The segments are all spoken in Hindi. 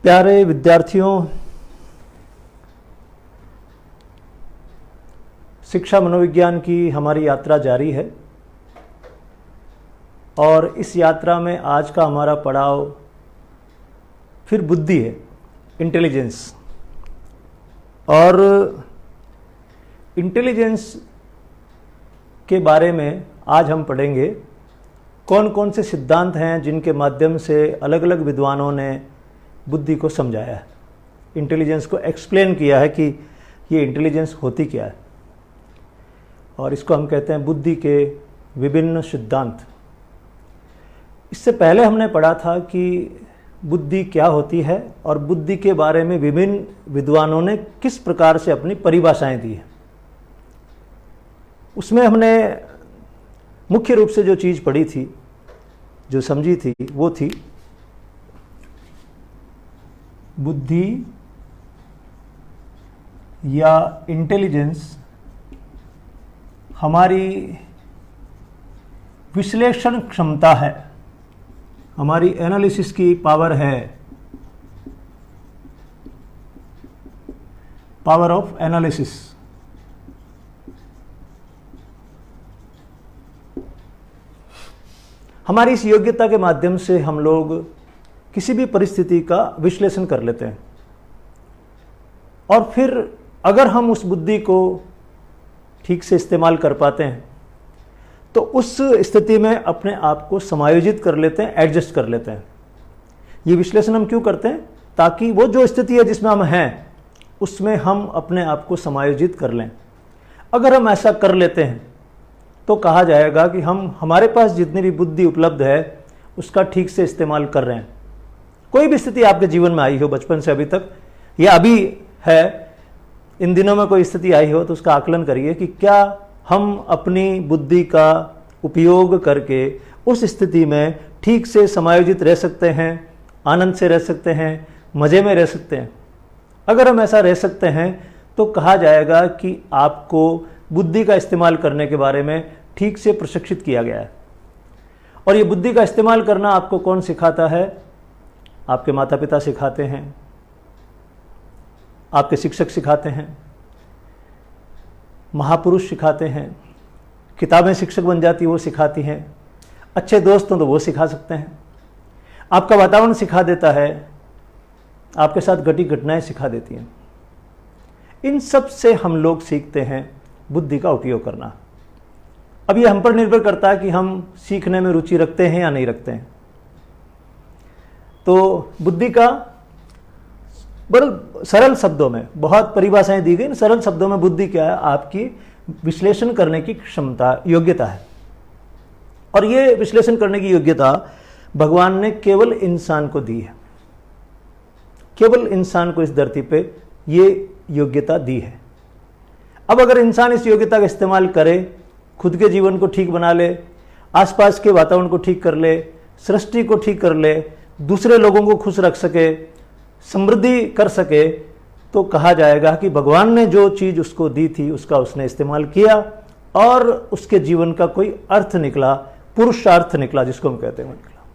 प्यारे विद्यार्थियों, शिक्षा मनोविज्ञान की हमारी यात्रा जारी है और इस यात्रा में आज का हमारा पड़ाव फिर बुद्धि है, इंटेलिजेंस। और इंटेलिजेंस के बारे में आज हम पढ़ेंगे कौन कौन से सिद्धांत हैं जिनके माध्यम से अलग अलग विद्वानों ने बुद्धि को समझाया है, इंटेलिजेंस को एक्सप्लेन किया है कि ये इंटेलिजेंस होती क्या है। और इसको हम कहते हैं बुद्धि के विभिन्न सिद्धांत। इससे पहले हमने पढ़ा था कि बुद्धि क्या होती है और बुद्धि के बारे में विभिन्न विद्वानों ने किस प्रकार से अपनी परिभाषाएं दी हैं। उसमें हमने मुख्य रूप से जो चीज़ पढ़ी थी, जो समझी थी, वो थी बुद्धि या इंटेलिजेंस हमारी विश्लेषण क्षमता है, हमारी एनालिसिस की पावर है, पावर ऑफ एनालिसिस। हमारी इस योग्यता के माध्यम से हम लोग किसी भी परिस्थिति का विश्लेषण कर लेते हैं और फिर अगर हम उस बुद्धि को ठीक से इस्तेमाल कर पाते हैं तो उस स्थिति में अपने आप को समायोजित कर लेते हैं, एडजस्ट कर लेते हैं। ये विश्लेषण हम क्यों करते हैं? ताकि वो जो स्थिति है जिसमें हम हैं उसमें हम अपने आप को समायोजित कर लें। अगर हम ऐसा कर लेते हैं तो कहा जाएगा कि हम हमारे पास जितनी भी बुद्धि उपलब्ध है उसका ठीक से इस्तेमाल कर रहे हैं। कोई भी स्थिति आपके जीवन में आई हो बचपन से अभी तक या अभी है, इन दिनों में कोई स्थिति आई हो, तो उसका आकलन करिए कि क्या हम अपनी बुद्धि का उपयोग करके उस स्थिति में ठीक से समायोजित रह सकते हैं, आनंद से रह सकते हैं, मज़े में रह सकते हैं। अगर हम ऐसा रह सकते हैं तो कहा जाएगा कि आपको बुद्धि का इस्तेमाल करने के बारे में ठीक से प्रशिक्षित किया गया है। और ये बुद्धि का इस्तेमाल करना आपको कौन सिखाता है? आपके माता पिता सिखाते हैं, आपके शिक्षक सिखाते हैं, महापुरुष सिखाते हैं, किताबें शिक्षक बन जाती वो सिखाती हैं, अच्छे दोस्त हों तो वो सिखा सकते हैं, आपका वातावरण सिखा देता है, आपके साथ घटी घटनाएं सिखा देती हैं। इन सब से हम लोग सीखते हैं बुद्धि का उपयोग करना। अब ये हम पर निर्भर करता है कि हम सीखने में रुचि रखते हैं या नहीं रखते हैं। तो बुद्धि का बड़े सरल शब्दों में बहुत परिभाषाएं दी गई। सरल शब्दों में बुद्धि क्या है? आपकी विश्लेषण करने की क्षमता, योग्यता है। और ये विश्लेषण करने की योग्यता भगवान ने केवल इंसान को दी है, केवल इंसान को इस धरती पे ये योग्यता दी है। अब अगर इंसान इस योग्यता का इस्तेमाल करे, खुद के जीवन को ठीक बना ले, आसपास के वातावरण को ठीक कर ले, सृष्टि को ठीक कर ले, दूसरे लोगों को खुश रख सके, समृद्धि कर सके, तो कहा जाएगा कि भगवान ने जो चीज़ उसको दी थी उसका उसने इस्तेमाल किया और उसके जीवन का कोई अर्थ निकला, पुरुषार्थ निकला, जिसको हम कहते हैं वो निकला।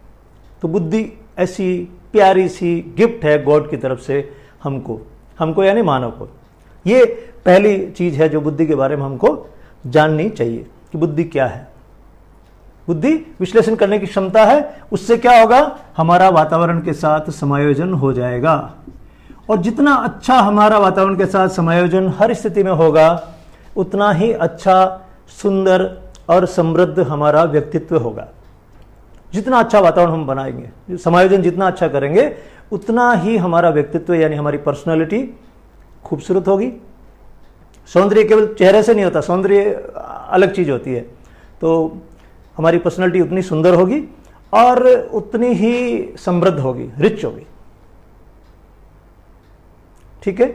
तो बुद्धि ऐसी प्यारी सी गिफ्ट है गॉड की तरफ से हमको यानी मानव को। ये पहली चीज़ है जो बुद्धि के बारे में हमको जाननी चाहिए कि बुद्धि क्या है। बुद्धि विश्लेषण करने की क्षमता है। उससे क्या होगा? हमारा वातावरण के साथ समायोजन हो जाएगा। और जितना अच्छा हमारा वातावरण के साथ समायोजन हर स्थिति में होगा उतना ही अच्छा, सुंदर और समृद्ध हमारा व्यक्तित्व होगा। जितना अच्छा वातावरण हम बनाएंगे, समायोजन जितना अच्छा करेंगे, उतना ही हमारा व्यक्तित्व यानी हमारी पर्सनालिटी खूबसूरत होगी। सौंदर्य केवल चेहरे से नहीं होता, सौंदर्य अलग चीज़ होती है। तो हमारी पर्सनालिटी उतनी सुंदर होगी और उतनी ही समृद्ध होगी, रिच होगी। ठीक है,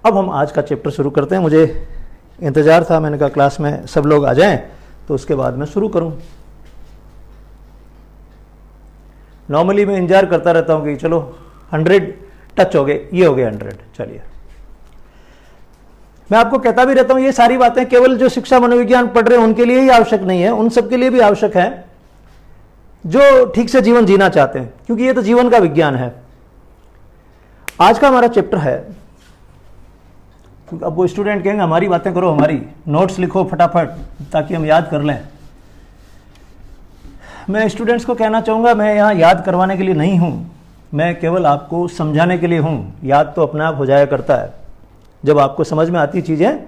अब हम आज का चैप्टर शुरू करते हैं। मुझे इंतज़ार था, मैंने कहा क्लास में सब लोग आ जाएं तो उसके बाद मैं शुरू करूं। नॉर्मली मैं इंतजार करता रहता हूं कि चलो 100 टच हो गए, ये हो गए 100, चलिए। मैं आपको कहता भी रहता हूं ये सारी बातें केवल जो शिक्षा मनोविज्ञान पढ़ रहे हैं उनके लिए ही आवश्यक नहीं है, उन सबके लिए भी आवश्यक है जो ठीक से जीवन जीना चाहते हैं, क्योंकि ये तो जीवन का विज्ञान है। आज का हमारा चैप्टर है, अब वो स्टूडेंट कहेंगे हमारी बातें करो, हमारी नोट्स लिखो फटाफट ताकि हम याद कर लें। मैं स्टूडेंट्स को कहना चाहूँगा, मैं यहाँ याद करवाने के लिए नहीं हूँ, मैं केवल आपको समझाने के लिए हूँ। याद तो अपने आप हो जाया करता है, जब आपको समझ में आती चीज़ें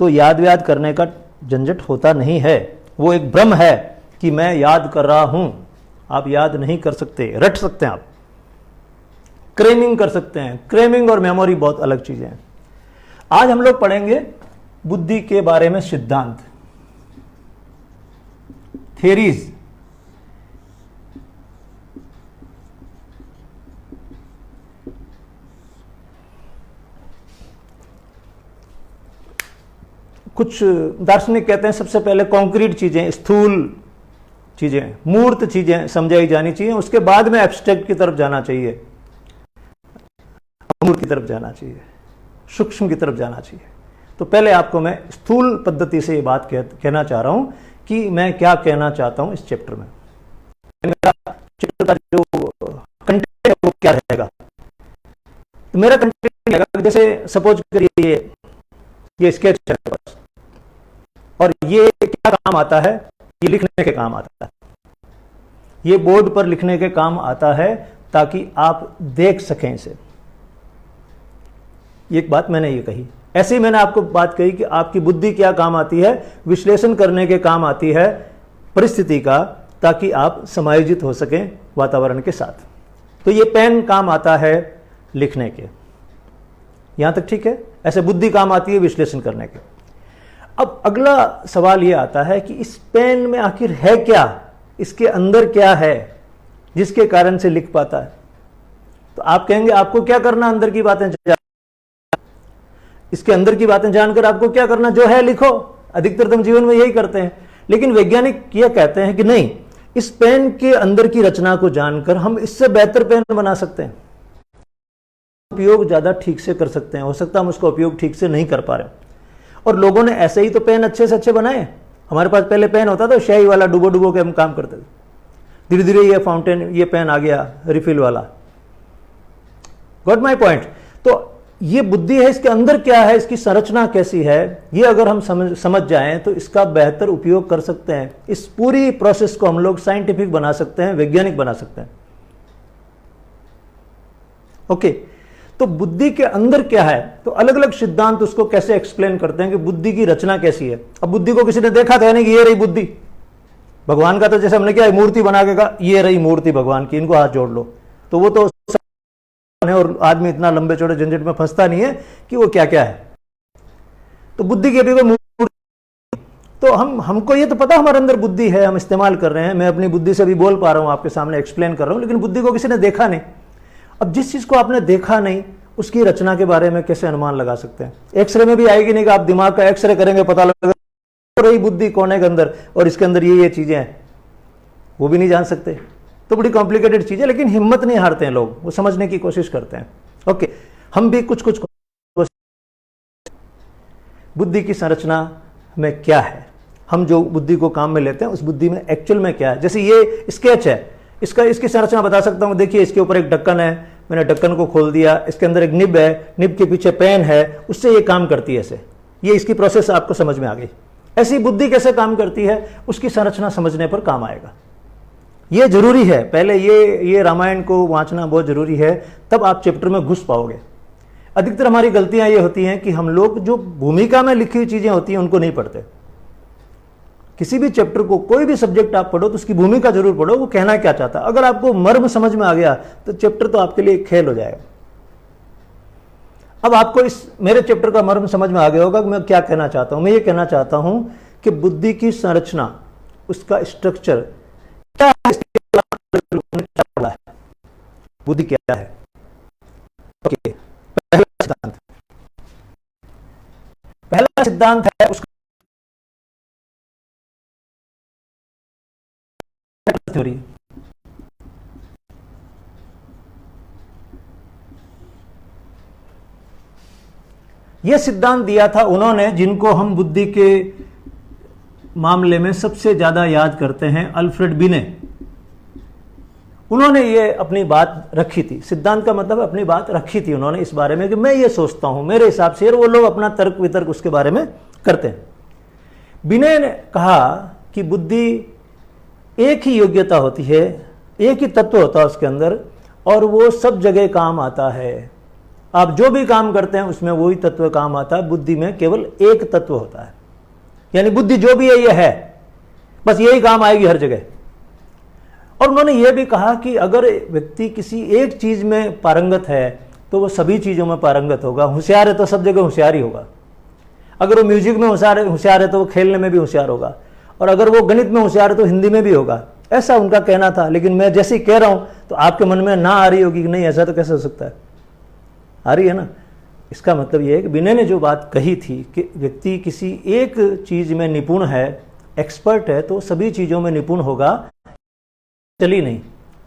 तो याद व्याद करने का झंझट होता नहीं है। वो एक भ्रम है कि मैं याद कर रहा हूँ। आप याद नहीं कर सकते, रट सकते हैं, आप क्रेमिंग कर सकते हैं। क्रेमिंग और मेमोरी बहुत अलग चीज़ें हैं। आज हम लोग पढ़ेंगे बुद्धि के बारे में सिद्धांत, थेरीज। कुछ दार्शनिक कहते हैं सबसे पहले कॉन्क्रीट चीजें, स्थूल चीजें, मूर्त चीजें समझाई जानी चाहिए, उसके बाद में एब्स्ट्रैक्ट की तरफ जाना चाहिए, अमूर्त की तरफ जाना चाहिए, सूक्ष्म की तरफ जाना चाहिए। तो पहले आपको मैं स्थूल पद्धति से ये बात कहना चाह रहा हूं कि मैं क्या कहना चाहता हूं इस चैप्टर में। मेरा चैप्टर का जो कंटेंट है वो क्या रहेगा, तो मेरा कंटेंट रहेगा, जैसे सपोज करिए ये स्केच है बस, और ये क्या काम आता है, ये लिखने के काम आता है, ये बोर्ड पर लिखने के काम आता है ताकि आप देख सकें इसे। एक बात मैंने ये कही, ऐसे ही मैंने आपको बात कही कि आपकी बुद्धि क्या काम आती है, विश्लेषण करने के काम आती है परिस्थिति का, ताकि आप समायोजित हो सकें वातावरण के साथ। तो ये पेन काम आता है लिखने के, यहां तक ठीक है। ऐसे बुद्धि काम आती है विश्लेषण करने के। अब अगला सवाल यह आता है कि इस पेन में आखिर है क्या, इसके अंदर क्या है जिसके कारण से लिख पाता है। तो आप कहेंगे आपको क्या करना, अंदर की बातें इसके अंदर की बातें जानकर आपको क्या करना, जो है लिखो। अधिकतर हम जीवन में यही करते हैं, लेकिन वैज्ञानिक यह कहते हैं कि नहीं, इस पेन के अंदर की रचना को जानकर हम इससे बेहतर पेन बना सकते हैं, उपयोग ज्यादा ठीक से कर सकते हैं। हो सकता है हम उसका उपयोग ठीक से नहीं कर पा रहे, और लोगों ने ऐसे ही तो पेन अच्छे से अच्छे बनाए। हमारे पास पहले पेन होता था स्याही वाला, डुबो डुबो के हम काम करते थे। धीरे धीरे ये फाउंटेन, ये पेन आ गया रिफिल वाला। Got my point. तो ये बुद्धि है, इसके अंदर क्या है, इसकी संरचना कैसी है, ये अगर हम समझ जाएं तो इसका बेहतर उपयोग कर सकते हैं। इस पूरी प्रोसेस को हम लोग साइंटिफिक बना सकते हैं, वैज्ञानिक बना सकते हैं। ओके, तो बुद्धि के अंदर क्या है, तो अलग अलग सिद्धांत उसको कैसे एक्सप्लेन करते हैं कि बुद्धि की रचना कैसी है। अब बुद्धि को किसी ने देखा था नहीं कि ये रही बुद्धि। भगवान का तो जैसे हमने क्या मूर्ति बना के कहा ये रही मूर्ति भगवान की, इनको हाथ जोड़ लो, तो वो तो है, और आदमी इतना लंबे चौड़े झंझट में फंसता नहीं है कि वो क्या क्या है। तो बुद्धि की अभी कोई मूर्ति, तो हमको ये तो पता हमारे अंदर बुद्धि है, हम इस्तेमाल कर रहे हैं। मैं अपनी बुद्धि से भी बोल पा रहा हूं, आपके सामने एक्सप्लेन कर रहा हूं, लेकिन बुद्धि को किसी ने देखा नहीं। अब जिस चीज को आपने देखा नहीं, उसकी रचना के बारे में कैसे अनुमान लगा सकते हैं। एक्सरे में भी आएगी नहीं कि आप दिमाग का एक्सरे करेंगे पता लगेगा रही बुद्धि कोने के अंदर और इसके अंदर ये चीजें हैं, वो भी नहीं जान सकते। तो बड़ी कॉम्प्लिकेटेड चीज है, लेकिन हिम्मत नहीं हारते हैं लोग, वो समझने की कोशिश करते हैं। ओके, हम भी कुछ कुछ बुद्धि की संरचना में क्या है, हम जो बुद्धि को काम में लेते हैं उस बुद्धि में एक्चुअल में क्या है। जैसे ये स्केच है, इसकी संरचना बता सकता हूं। देखिए इसके ऊपर एक ढक्कन है, मैंने ढक्कन को खोल दिया, इसके अंदर एक निब है, निब के पीछे पेन है, उससे ये काम करती है। ऐसे ये इसकी प्रोसेस आपको समझ में आ गई। ऐसी बुद्धि कैसे काम करती है, उसकी संरचना समझने पर काम आएगा। ये जरूरी है, पहले ये रामायण को वांचना बहुत जरूरी है, तब आप चैप्टर में घुस पाओगे। अधिकतर हमारी गलतियां ये होती हैं कि हम लोग जो भूमिका में लिखी हुई चीजें होती हैं उनको नहीं पढ़ते। किसी भी चैप्टर को, कोई भी सब्जेक्ट आप पढ़ो तो उसकी भूमिका जरूर पढ़ो, वो कहना क्या चाहता है। अगर आपको मर्म समझ में आ गया तो चैप्टर तो आपके लिए खेल हो जाएगा। अब आपको इस मेरे चैप्टर का मर्म समझ में आ गया होगा कि मैं क्या कहना चाहता हूं। मैं ये कहना चाहता हूं कि बुद्धि की संरचना, उसका स्ट्रक्चर क्या है, बुद्धि क्या है। ओके, पहला सिद्धांत है उसका थ्योरी। यह सिद्धांत दिया था उन्होंने जिनको हम बुद्धि के मामले में सबसे ज्यादा याद करते हैं, अल्फ्रेड बिने। उन्होंने ये अपनी बात रखी थी, सिद्धांत का मतलब अपनी बात रखी थी उन्होंने इस बारे में कि मैं ये सोचता हूं मेरे हिसाब से, और वो लोग अपना तर्क वितर्क उसके बारे में करते हैं। बिनय ने कहा कि बुद्धि एक ही योग्यता होती है, एक ही तत्व होता है उसके अंदर, और वो सब जगह काम आता है। आप जो भी काम करते हैं उसमें वही तत्व काम आता है। बुद्धि में केवल एक तत्व होता है, यानी बुद्धि जो भी है ये है, बस यही काम आएगी हर जगह। और उन्होंने ये भी कहा कि अगर व्यक्ति किसी एक चीज में पारंगत है तो वो सभी चीजों में पारंगत होगा। होशियार है तो सब जगह होशियार ही होगा। अगर वो म्यूजिक में होशियार है तो वो खेलने में भी होशियार होगा, और अगर वो गणित में होशियार है तो हिंदी में भी होगा। ऐसा उनका कहना था। लेकिन मैं जैसे ही कह रहा हूं तो आपके मन में ना आ रही होगी कि नहीं ऐसा तो कैसे हो सकता है, आ रही है ना। इसका मतलब ये है कि बिनय ने जो बात कही थी कि व्यक्ति किसी एक चीज में निपुण है, एक्सपर्ट है, तो सभी चीजों में निपुण होगा, चली नहीं।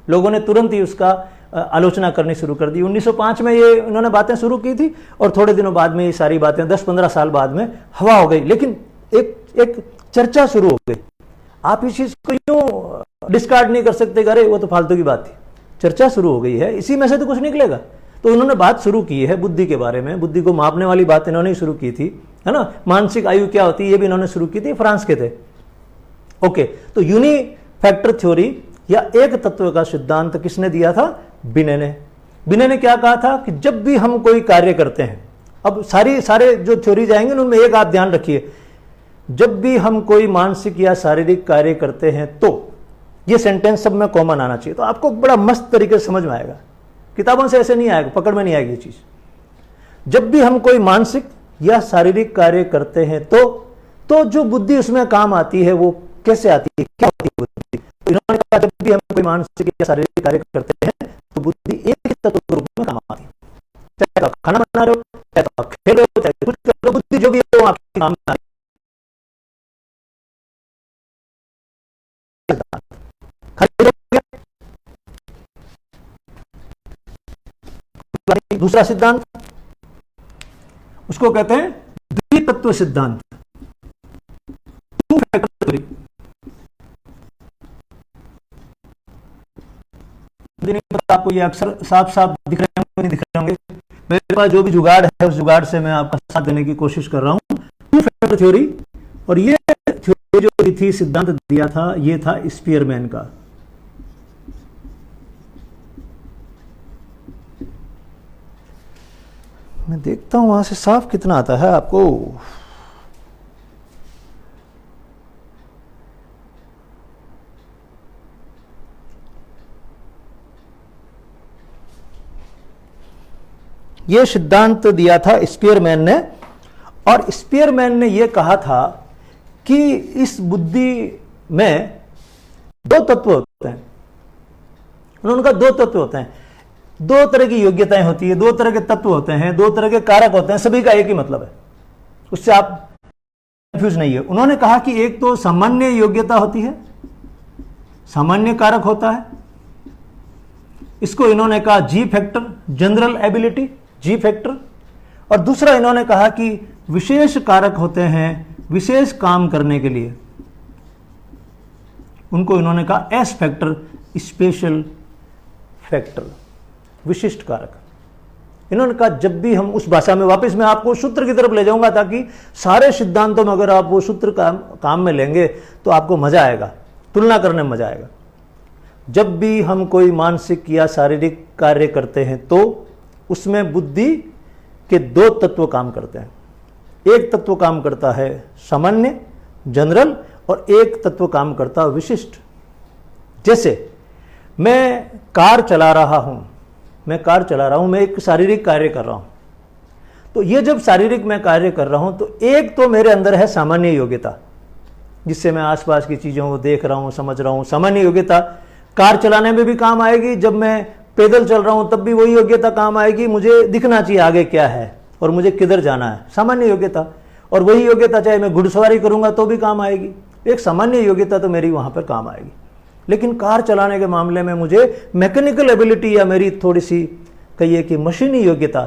लोगों ने तुरंत ही उसका आलोचना करनी शुरू कर दी। 1905 में ये उन्होंने बातें शुरू की थी, और थोड़े दिनों बाद में ये सारी बातें 10-15 साल बाद में हवा हो गई। लेकिन एक चर्चा शुरू हो गई। आप इस चीज को यूं डिस्कार्ड नहीं कर सकते, अरे वो तो फालतू की बात थी। चर्चा शुरू हो गई है, इसी में से तो कुछ निकलेगा। तो उन्होंने बात शुरू की है बुद्धि के बारे में। बुद्धि को मापने वाली बात इन्होंने शुरू की थी, है ना। मानसिक आयु क्या होती है ये भी इन्होंने शुरू की थी, फ्रांस के थे। ओके, तो यूनिफैक्टर थ्योरी या एक तत्व का सिद्धांत किसने दिया था? बिनय ने। बिनय ने क्या कहा था कि जब भी हम कोई कार्य करते हैं, अब सारे जो थ्योरी जाएंगे उनमें एक आप ध्यान रखिए, जब भी हम कोई मानसिक या शारीरिक कार्य करते हैं तो, ये सेंटेंस सब में कॉमन आना चाहिए, तो आपको बड़ा मस्त तरीके से समझ में आएगा। किताबों से ऐसे नहीं आएगा, पकड़ में नहीं आएगी ये चीज। जब भी हम कोई मानसिक या शारीरिक कार्य करते हैं तो जो बुद्धि उसमें काम आती है वो कैसे आती है, क्या होती है बुद्धि? तो इन्होंने कहा जब भी हम कोई मानसिक या शारीरिक कार्य करते हैं तो बुद्धि एक ही तत्व के रूप में काम आती है। चाहे तो आप खाना बना रहे हो, चाहे तो आप खेल रहे हो, चाहे कुछ कर रहे हो, बुद्धि जो भी है वो आपके काम में आती है। दूसरा सिद्धांत, उसको कहते हैं द्वितत्व सिद्धांत, टू फैक्टर थ्योरी। नहीं पता आपको ये अक्सर साफ साफ दिख रहे होंगे, नहीं दिख रहे होंगे। मेरे पास जो भी जुगाड़ है उस जुगाड़ से मैं आपका साथ देने की कोशिश कर रहा हूं। टू फैक्टर थ्योरी, और ये थ्योरी जो थी, सिद्धांत दिया था, ये था स्पीयरमैन का। मैं देखता हूं वहां से साफ कितना आता है आपको। यह सिद्धांत दिया था स्पीयरमैन ने, और स्पीयरमैन ने यह कहा था कि इस बुद्धि में दो तत्व होते हैं। उन्होंने कहा दो तत्व होते हैं, दो तरह की योग्यताएं होती है, दो तरह के तत्व होते हैं, दो तरह के कारक होते हैं, सभी का एक ही मतलब है, उससे आप कंफ्यूज नहीं है। उन्होंने कहा कि एक तो सामान्य योग्यता होती है, सामान्य कारक होता है, इसको इन्होंने कहा जी फैक्टर, जनरल एबिलिटी, जी फैक्टर। और दूसरा इन्होंने कहा कि विशेष कारक होते हैं विशेष काम करने के लिए, उनको इन्होंने कहा एस फैक्टर, स्पेशल फैक्टर, विशिष्ट कारक। इन्होंने कहा जब भी हम उस भाषा में, वापस मैं आपको सूत्र की तरफ ले जाऊंगा ताकि सारे सिद्धांतों में अगर आप वो सूत्र काम में लेंगे तो आपको मजा आएगा, तुलना करने में मजा आएगा। जब भी हम कोई मानसिक या शारीरिक कार्य करते हैं तो उसमें बुद्धि के दो तत्व काम करते हैं। एक तत्व काम करता है सामान्य, जनरल, और एक तत्व काम करता है विशिष्ट। जैसे मैं कार चला रहा हूं, मैं एक शारीरिक कार्य कर रहा हूं, तो ये जब शारीरिक मैं कार्य कर रहा हूं तो एक तो मेरे अंदर है सामान्य योग्यता, जिससे मैं आसपास की चीजों को देख रहा हूं, समझ रहा हूं। सामान्य योग्यता कार चलाने में भी काम आएगी, जब मैं पैदल चल रहा हूं तब भी वही योग्यता काम आएगी। मुझे दिखना चाहिए आगे क्या है और मुझे किधर जाना है, सामान्य योग्यता। और वही योग्यता चाहे मैं घुड़सवारी करूंगा तो भी काम आएगी, एक सामान्य योग्यता तो मेरी वहां पर काम आएगी। लेकिन कार चलाने के मामले में मुझे मैकेनिकल एबिलिटी या मेरी थोड़ी सी कहिए कि मशीनी योग्यता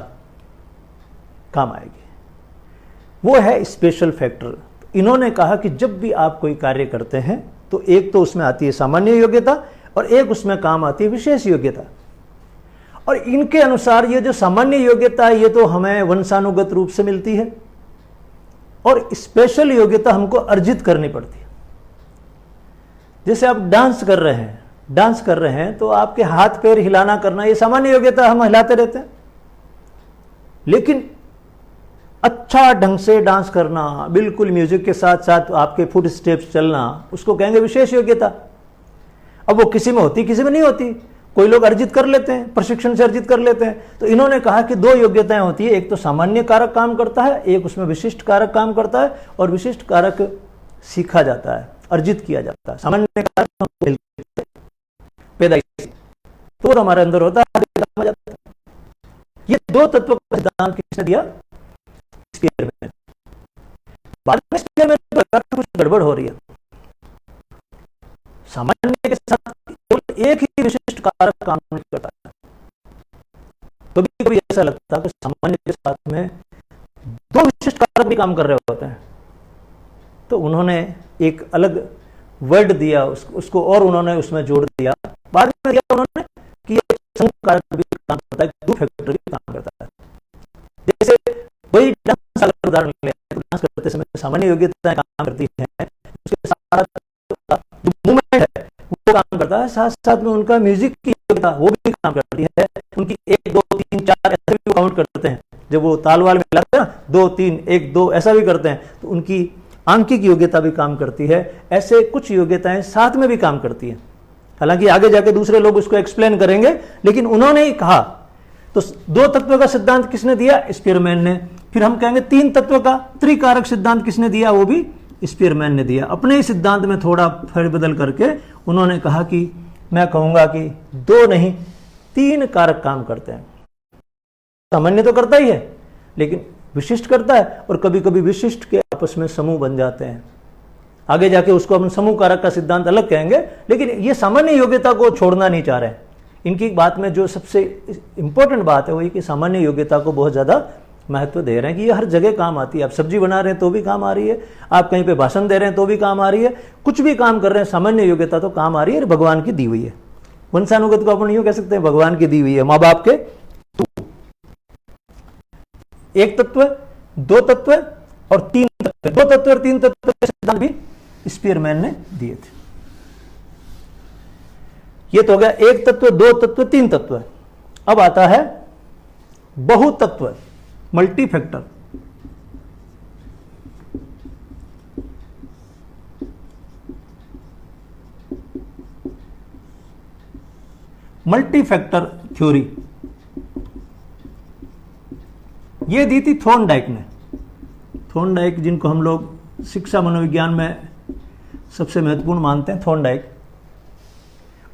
काम आएगी, वो है स्पेशल फैक्टर। इन्होंने कहा कि जब भी आप कोई कार्य करते हैं तो एक तो उसमें आती है सामान्य योग्यता और एक उसमें काम आती है विशेष योग्यता। और इनके अनुसार ये जो सामान्य योग्यता है ये तो हमें वंशानुगत रूप से मिलती है, और स्पेशल योग्यता हमको अर्जित करनी पड़ती है। जैसे आप डांस कर रहे हैं तो आपके हाथ पैर हिलाना करना ये सामान्य योग्यता, हम हिलाते रहते हैं। लेकिन अच्छा ढंग से डांस करना, बिल्कुल म्यूजिक के साथ साथ आपके फुट स्टेप्स चलना, उसको कहेंगे विशेष योग्यता। अब वो किसी में होती, किसी में नहीं होती। कोई लोग अर्जित कर लेते हैं, प्रशिक्षण से अर्जित कर लेते हैं। तो इन्होंने कहा कि दो योग्यताएं होती है, एक तो सामान्य कारक काम करता है, एक उसमें विशिष्ट कारक काम करता है, और विशिष्ट कारक सीखा जाता है, अर्जित किया जाता है। सामान्य कारक पैदाइशी तो हमारे अंदर होता है, काम जाता है। ये दो तत्वों का सिद्धांत किसने दिया? स्पीयरमैन। बाद में स्पीयरमैन पर कुछ गड़बड़ हो रही है। सामान्य के साथ केवल एक ही विशिष्ट कारक काम नहीं करता है। कभी कभी ऐसा लगता है कि सामान्य के साथ में दो विशिष्ट कारक भी काम कर रहे होते हैं। तो उन्होंने एक अलग वर्ड दिया उसको, और उन्होंने उसमें जोड़ दिया, बाद में दिया उन्होंने कि ये समूह कारक भी काम करता है, ग्रुप फैक्टर भी काम करता है। जैसे वही डांस अगर उदाहरण ले, डांस करते समय सामान्य योग्यताएं काम करती हैं, उसके साथ जो मूवमेंट है वो काम करता है, साथ साथ में उनका म्यूजिक की योग्यता वो भी काम करती है। उनकी 1 2 3 4 ऐसे भी काउंट करते हैं, जब वो तालवाल में मिलाते हैं ना, 2 3 1 2 ऐसा भी करते हैं, तो उनकी आंकिक योग्यता भी काम करती है। ऐसे कुछ योग्यताएं साथ में भी काम करती हैं। हालांकि आगे जाके दूसरे लोग उसको एक्सप्लेन करेंगे, लेकिन उन्होंने ही कहा। तो दो तत्व का सिद्धांत किसने दिया? स्पीयरमैन ने। फिर हम कहेंगे तीन तत्व का त्रिकारक सिद्धांत किसने दिया? वो भी स्पीयरमैन ने दिया। अपने ही सिद्धांत में थोड़ा फेरबदल करके उन्होंने कहा कि मैं कहूंगा कि 2 नहीं 3 कारक काम करते हैं। सामान्य तो करता ही है, लेकिन विशिष्ट करता है, और कभी कभी विशिष्ट के आपस में समूह बन जाते हैं। आगे जाके उसको हम समूह कारक का सिद्धांत अलग कहेंगे, लेकिन ये सामान्य योग्यता को छोड़ना नहीं चाह रहे हैं। इनकी बात में जो सबसे इंपॉर्टेंट बात है वो ये कि सामान्य योग्यता को बहुत ज़्यादा महत्व दे रहे हैं कि ये हर जगह काम आती है। आप सब्जी बना रहे हैं तो भी काम आ रही है, आप कहीं पे भाषण दे रहे हैं तो भी काम आ रही है, कुछ भी काम कर रहे हैं, सामान्य योग्यता तो काम आ रही है, भगवान की दी हुई है। वंशानुगत को अपन यूँ कह सकते हैं भगवान की दी हुई है, माँ बाप के। एक तत्व, दो तत्व और तीन तत्व, दो तत्व और तीन तत्व के सिद्धांत भी स्पीयरमैन ने दिए थे। ये तो हो गया एक तत्व, दो तत्व, तीन तत्व। अब आता है बहुतत्व, multi factor. Multi factor theory ये दी थी थॉर्नडाइक ने। थॉर्नडाइक, जिनको हम लोग शिक्षा मनोविज्ञान में सबसे महत्वपूर्ण मानते हैं, थॉर्नडाइक,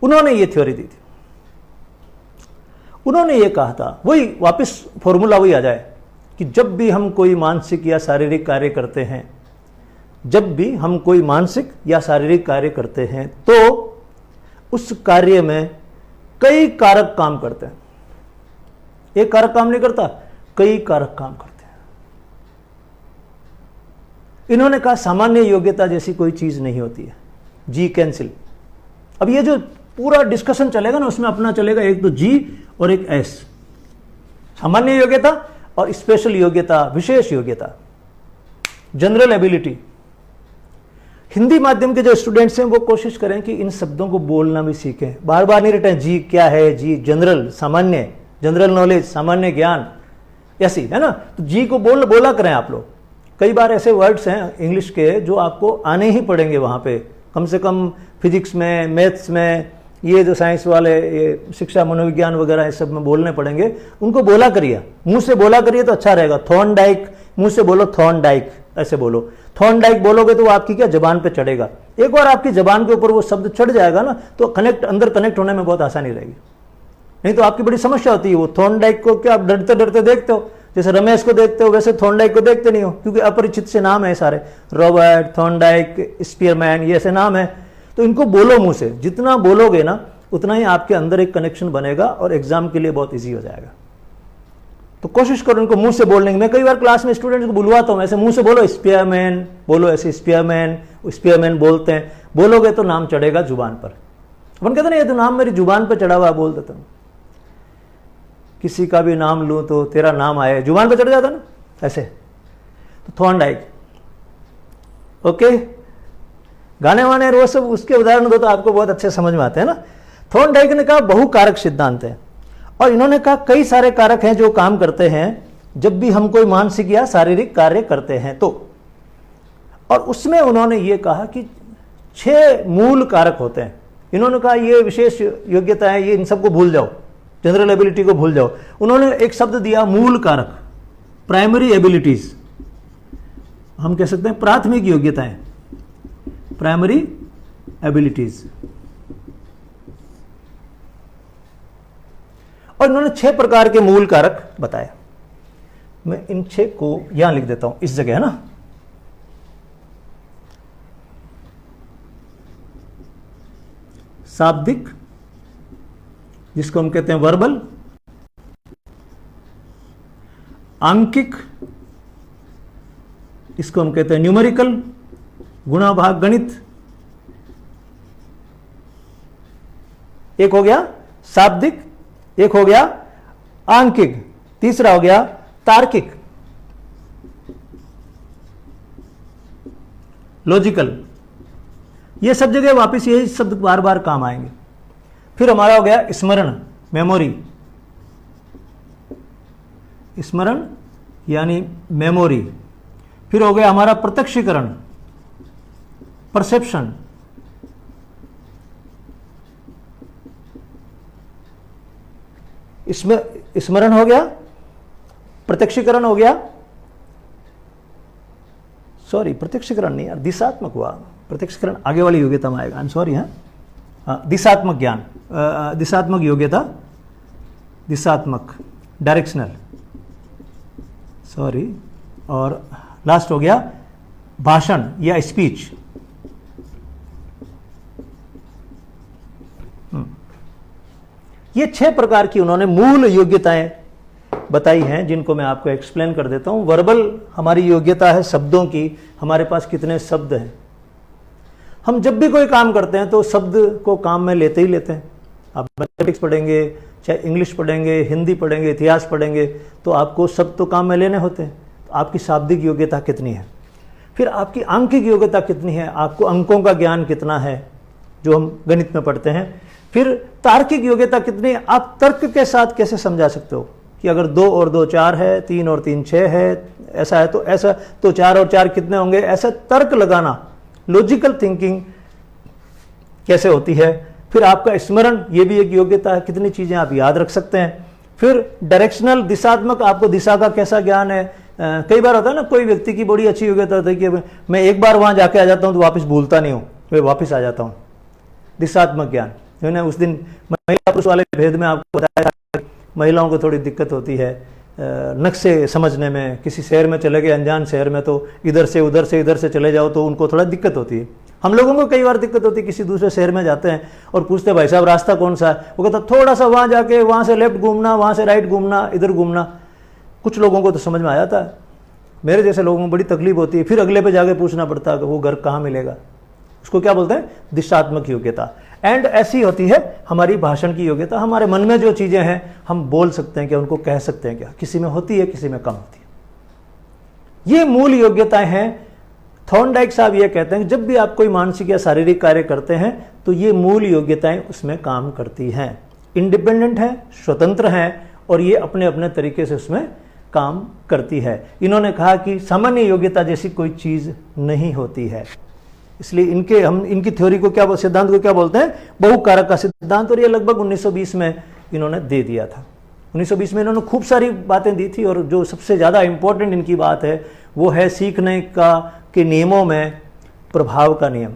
उन्होंने ये थ्योरी दी थी। उन्होंने ये कहा था, वही वापस फॉर्मूला वही आ जाए कि जब भी हम कोई मानसिक या शारीरिक कार्य करते हैं, जब भी हम कोई मानसिक या शारीरिक कार्य करते हैं तो उस कार्य में कई कारक काम करते हैं। एक कारक काम नहीं करता, कई कारक काम करते हैं। इन्होंने कहा सामान्य योग्यता जैसी कोई चीज नहीं होती है। जी कैंसिल। अब ये जो पूरा डिस्कशन चलेगा ना, उसमें अपना चलेगा एक तो जी और एक एस, सामान्य योग्यता और स्पेशल योग्यता, विशेष योग्यता, जनरल एबिलिटी। हिंदी माध्यम के जो स्टूडेंट्स हैं वो कोशिश करें कि इन शब्दों को बोलना भी सीखें, बार बार नहीं रटें। जी क्या है? जी जनरल, सामान्य, जनरल नॉलेज, सामान्य ज्ञान, ऐसी है ना। तो जी को बोला करें आप लोग। कई बार ऐसे वर्ड्स हैं इंग्लिश के जो आपको आने ही पड़ेंगे वहां पे, कम से कम फिजिक्स में, मैथ्स में, ये जो साइंस वाले, ये शिक्षा मनोविज्ञान वगैरह ये सब में बोलने पड़ेंगे। उनको बोला करिए, मुंह से बोला करिए तो अच्छा रहेगा। थॉर्नडाइक, मुंह से बोलो थॉर्नडाइक, ऐसे बोलो। थॉर्नडाइक बोलोगे तो वो आपकी क्या जबान पे चढ़ेगा। एक बार आपकी जबान के ऊपर वो शब्द चढ़ जाएगा ना, तो अंदर कनेक्ट होने में बहुत आसानी रहेगी। नहीं तो आपकी बड़ी समस्या होती है। वो थॉर्नडाइक को क्या आप डरते डरते देखते हो, जैसे रमेश को देखते हो वैसे थॉर्नडाइक को देखते नहीं हो, क्योंकि अपरिचित से नाम है सारे, रॉबर्ट, थॉर्नडाइक, स्पीयरमैन, ये ऐसे नाम है। तो इनको बोलो मुंह से, जितना बोलोगे ना उतना ही आपके अंदर एक कनेक्शन बनेगा और एग्जाम के लिए बहुत इजी हो जाएगा। तो कोशिश करो इनको मुंह से बोलने की। मैं कई बार क्लास में स्टूडेंट्स को बुलवाता हूँ, ऐसे मुंह से बोलो स्पीयरमैन, बोलो ऐसे स्पीयरमैन, स्पीयरमैन बोलते हैं। बोलोगे तो नाम चढ़ेगा जुबान पर। अपन कहते ना ये तो नाम मेरी जुबान पे चढ़ा हुआ, बोल देता हूँ। किसी का भी नाम लूँ तो तेरा नाम आए, जुबान पे चढ़ जाता ना ऐसे। तो थॉर्नडाइक, ओके, गाने वाने वो सब उसके उदाहरण दो तो आपको बहुत अच्छे समझ में आते हैं ना। थॉर्नडाइक ने कहा बहुकारक सिद्धांत है, और इन्होंने कहा कई सारे कारक हैं जो काम करते हैं जब भी हम कोई मानसिक या शारीरिक कार्य करते हैं तो। और उसमें उन्होंने ये कहा कि 6 मूल कारक होते हैं। इन्होंने कहा ये विशेष योग्यता है, ये इन सबको भूल जाओ, जनरल एबिलिटी को भूल जाओ। उन्होंने एक शब्द दिया मूल कारक, प्राइमरी एबिलिटीज, हम कह सकते हैं प्राथमिक योग्यताएं, प्राइमरी एबिलिटीज। और इन्होंने 6 प्रकार के मूल कारक बताए। मैं इन 6 को यहां लिख देता हूं, इस जगह है ना। शाब्दिक, जिसको हम कहते हैं वर्बल, आंकिक, इसको हम कहते हैं न्यूमेरिकल, गुणा भाग गणित, एक हो गया शाब्दिक, एक हो गया आंकिक, तीसरा हो गया तार्किक, लॉजिकल। ये सब जगह वापस यही शब्द बार बार काम आएंगे। फिर हमारा हो गया स्मरण, मेमोरी, स्मरण यानी मेमोरी। फिर हो गया हमारा प्रत्यक्षीकरण, परसेप्शन। इसमें स्मरण हो गया, प्रत्यक्षीकरण हो गया, सॉरी प्रत्यक्षीकरण नहीं यार, दिशात्मक हुआ। प्रत्यक्षीकरण आगे वाली योग्यता में आएगा, आई एम सॉरी। हाँ, दिशात्मक ज्ञान, दिशात्मक योग्यता, दिशात्मक, डायरेक्शनल, सॉरी। और लास्ट हो गया भाषण या स्पीच। ये 6 प्रकार की उन्होंने मूल योग्यताएं बताई हैं, जिनको मैं आपको एक्सप्लेन कर देता हूं। वर्बल हमारी योग्यता है शब्दों की, हमारे पास कितने शब्द हैं। हम जब भी कोई काम करते हैं तो शब्द को काम में लेते ही लेते हैं। आप मैथमेटिक्स पढ़ेंगे, चाहे इंग्लिश पढ़ेंगे, हिंदी पढ़ेंगे, इतिहास पढ़ेंगे, तो आपको शब्द तो काम में लेने होते हैं। तो आपकी शाब्दिक योग्यता कितनी है, फिर आपकी आंकिक योग्यता कितनी है, आपको अंकों का ज्ञान कितना है जो हम गणित में पढ़ते हैं। फिर तार्किक योग्यता कितनी है, आप तर्क के साथ कैसे समझा सकते हो कि अगर 2 और 2 4 है, 3 और 3 6 है, ऐसा है तो ऐसा, तो 4 और 4 कितने होंगे, ऐसा तर्क लगाना, लॉजिकल थिंकिंग कैसे होती है। फिर आपका स्मरण, ये भी एक योग्यता है, कितनी चीजें आप याद रख सकते हैं। फिर डायरेक्शनल, दिशात्मक, आपको दिशा का कैसा ज्ञान है। कई बार होता है ना, कोई व्यक्ति की बड़ी अच्छी योग्यता होती है कि मैं एक बार वहां जाके आ जाता हूं तो वापस भूलता नहीं हूं, मैं वापस आ जाता हूं। दिशात्मक ज्ञान, मैंने उस दिन महिला पुरुष वाले भेद में आपको बताया था, महिलाओं को थोड़ी दिक्कत होती है नक्शे समझने में। किसी शहर में चले गए, अनजान शहर में, तो इधर से उधर से इधर से चले जाओ तो उनको थोड़ा दिक्कत होती है। हम लोगों को कई बार दिक्कत होती है, किसी दूसरे शहर में जाते हैं और पूछते भाई साहब रास्ता कौन सा है, वो कहता थोड़ा सा वहां जाके, वहां से लेफ्ट घूमना, वहां से राइट घूमना, इधर घूमना। कुछ लोगों को तो समझ में आ जाता है, मेरे जैसे लोगों को बड़ी तकलीफ होती है, फिर अगले पे जाके पूछना पड़ता है कि वो घर कहाँ मिलेगा। उसको क्या बोलते हैं, दिशात्मक योग्यता। एंड ऐसी होती है हमारी भाषण की योग्यता, हमारे मन में जो चीजें हैं हम बोल सकते हैं क्या, उनको कह सकते हैं क्या। किसी में होती है, किसी में कम होती है। ये मूल योग्यताएं हैं। थॉर्नडाइक साहब ये कहते हैं कि जब भी आप कोई मानसिक या शारीरिक कार्य करते हैं तो ये मूल योग्यताएं उसमें काम करती हैं। इंडिपेंडेंट है, स्वतंत्र है, और ये अपने अपने तरीके से उसमें काम करती है। इन्होंने कहा कि सामान्य योग्यता जैसी कोई चीज नहीं होती है। इसलिए हम इनकी थ्योरी को क्या, सिद्धांत को क्या बोलते हैं, बहुकारक का सिद्धांत। और ये लगभग 1920 में इन्होंने दे दिया था। 1920 में इन्होंने खूब सारी बातें दी थी, और जो सबसे ज्यादा इंपॉर्टेंट इनकी बात है वो है सीखने का के नियमों में प्रभाव का नियम।